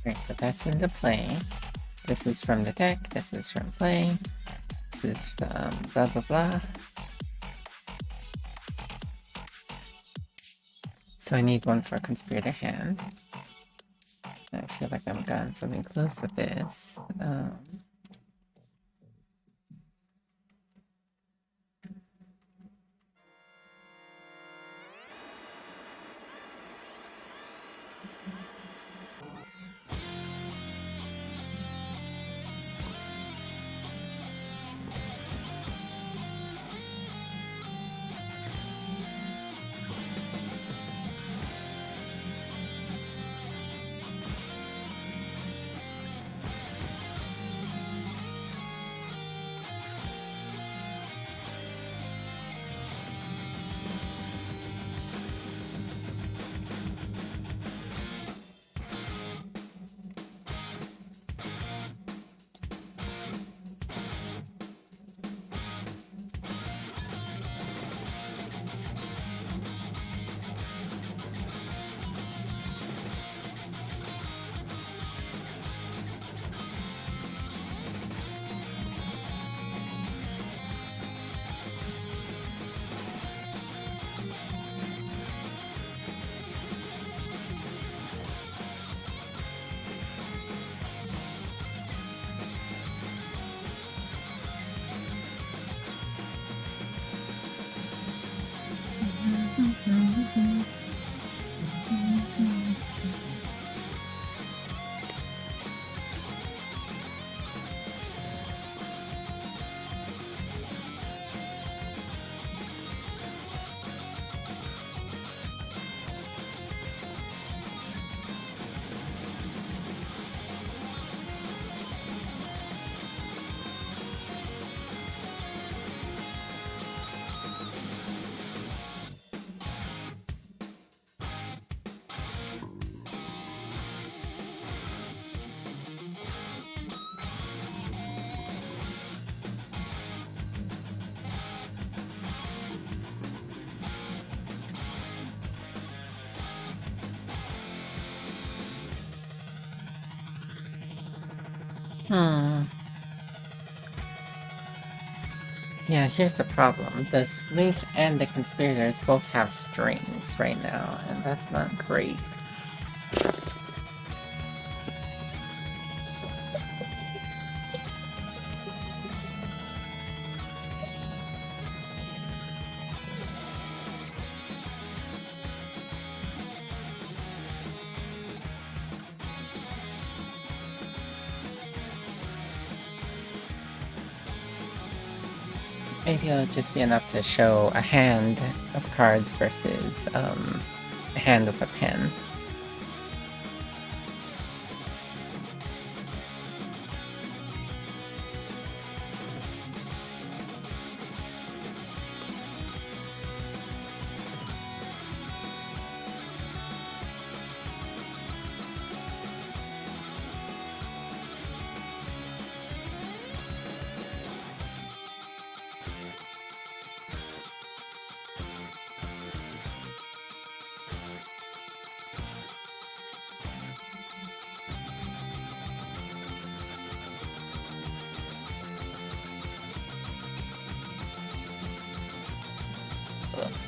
[SPEAKER 1] Alright, so that's into play. This is from the deck, this is from play. This is from blah blah blah. So I need one for Conspirator hand. I feel like I've gotten something close with this. Yeah, here's the problem. The Sleuth and the Conspirators both have strings right now, and that's not great. Maybe it'll just be enough to show a hand of cards versus a hand with a pen.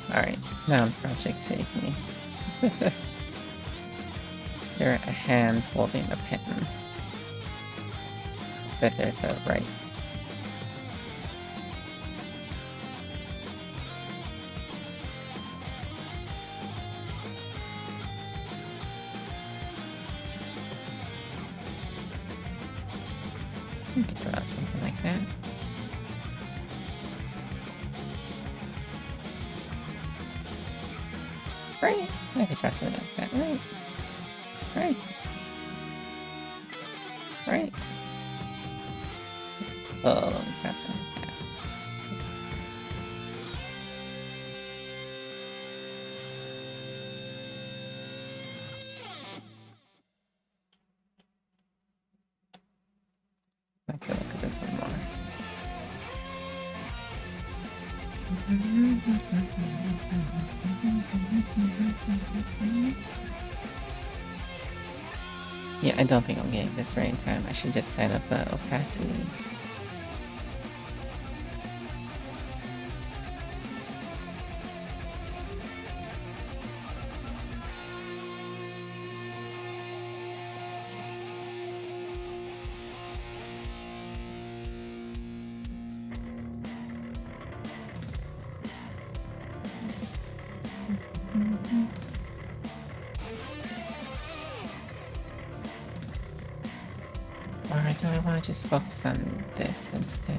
[SPEAKER 1] Alright, now Project Save Me. Is there a hand holding a pen? But there's a right. You could draw something like that. Right, I could draw something like that. Right. Right. Right. Oh, let me draw something like that. I can look at this one more. Yeah, I don't think I'm getting this right in time. I should just set up opacity. Or do I want to just focus on this instead?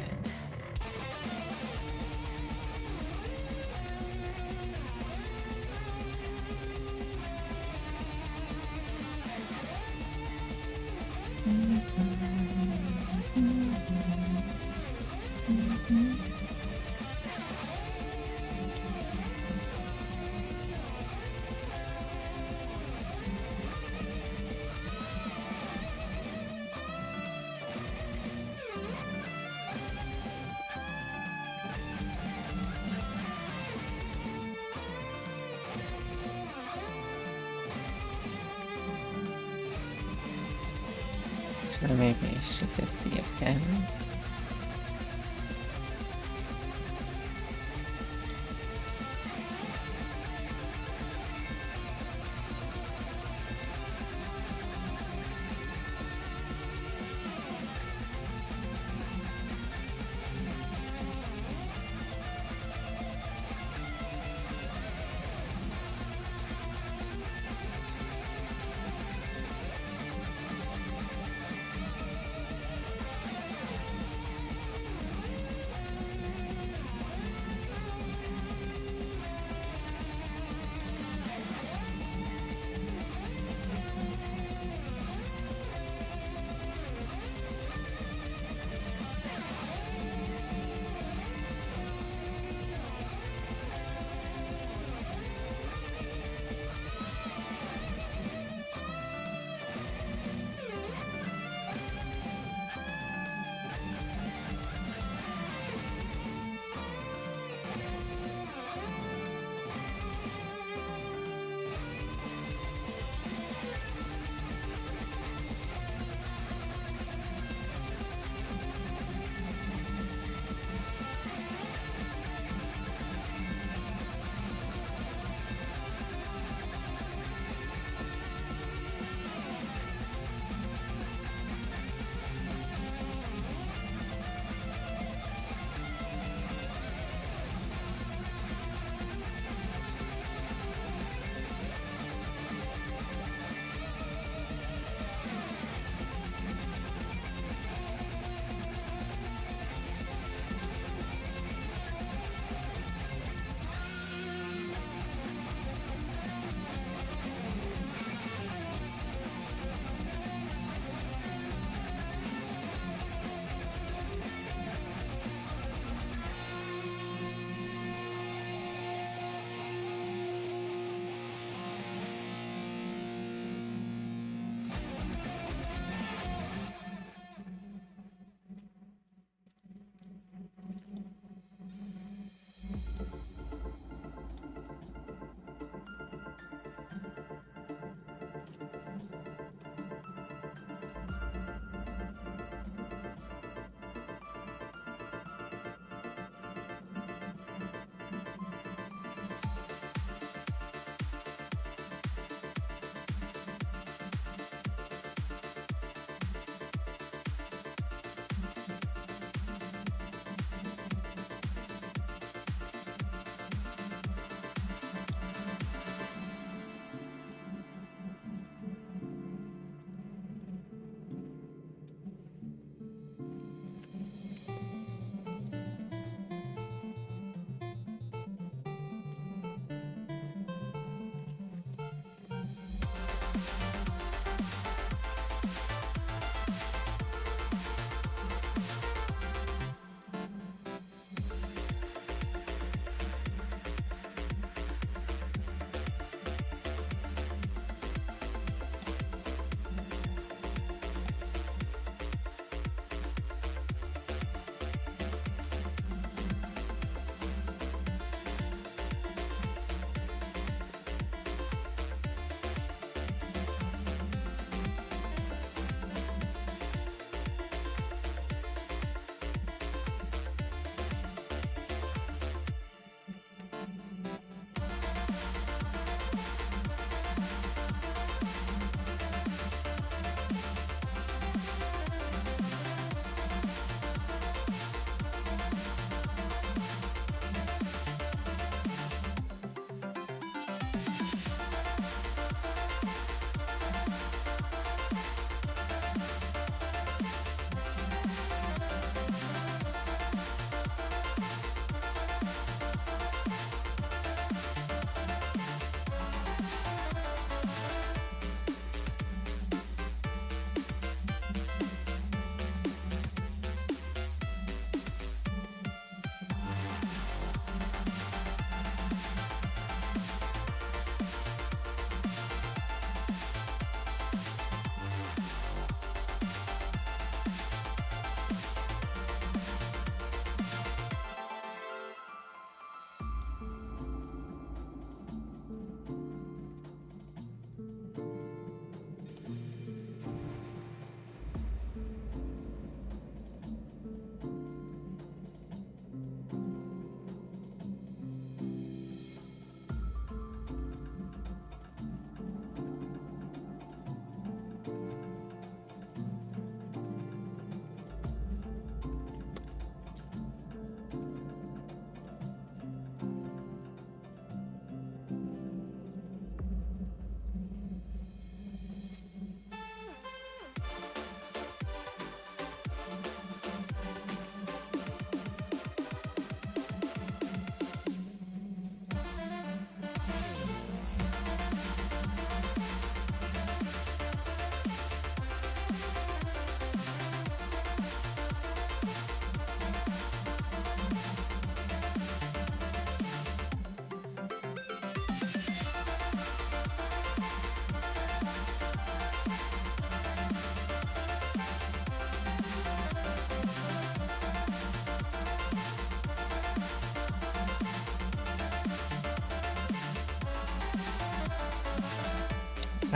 [SPEAKER 1] So maybe it should just be a pen.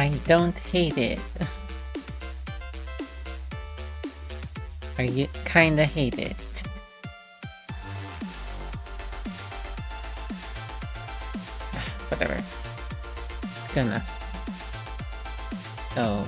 [SPEAKER 1] I don't hate it. I kinda hate it. Whatever. It's good enough. Oh.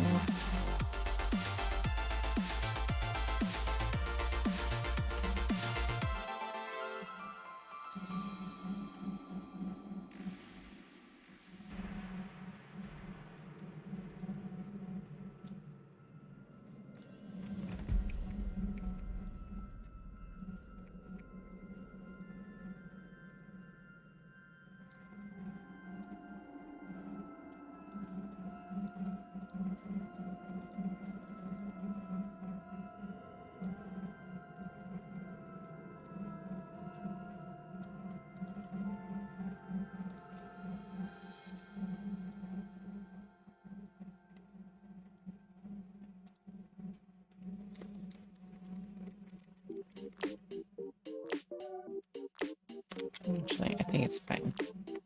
[SPEAKER 1] Actually, I think it's fine.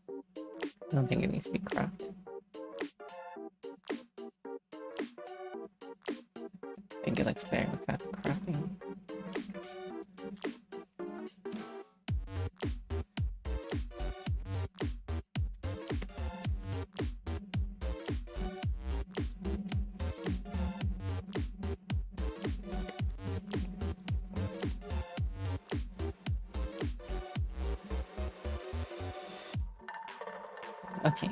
[SPEAKER 1] I don't think it needs to be cropped. I think it looks better without the cropping. Okay.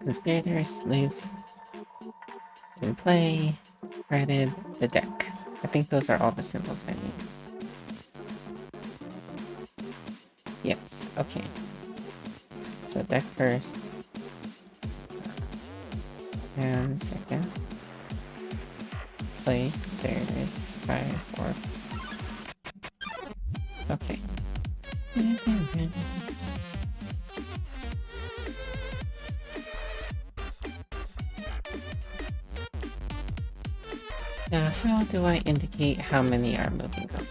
[SPEAKER 1] Conspirators, sleuth, can play, credit, the deck. I think those are all the symbols I need. Yes, okay. So deck first. And second. Play, third, 5, 4. Okay. Now, how do I indicate how many are moving over?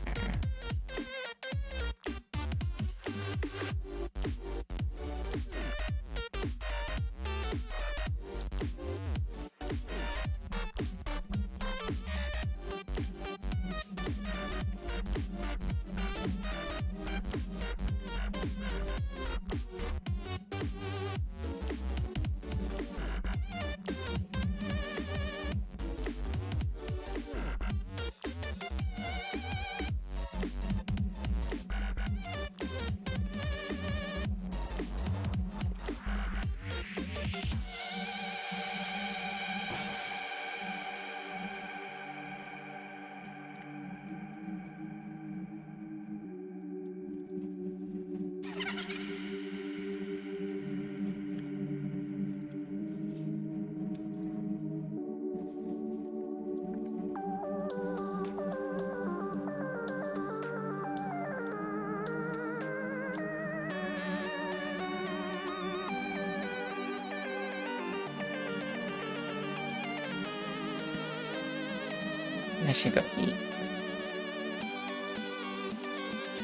[SPEAKER 1] I should go eat.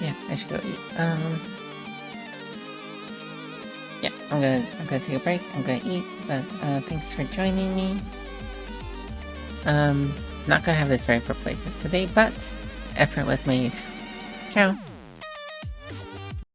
[SPEAKER 1] Yeah, I should go eat. Yeah, I'm gonna take a break. I'm gonna eat, but thanks for joining me. Not gonna have this ready for playtest today, but effort was made. Ciao.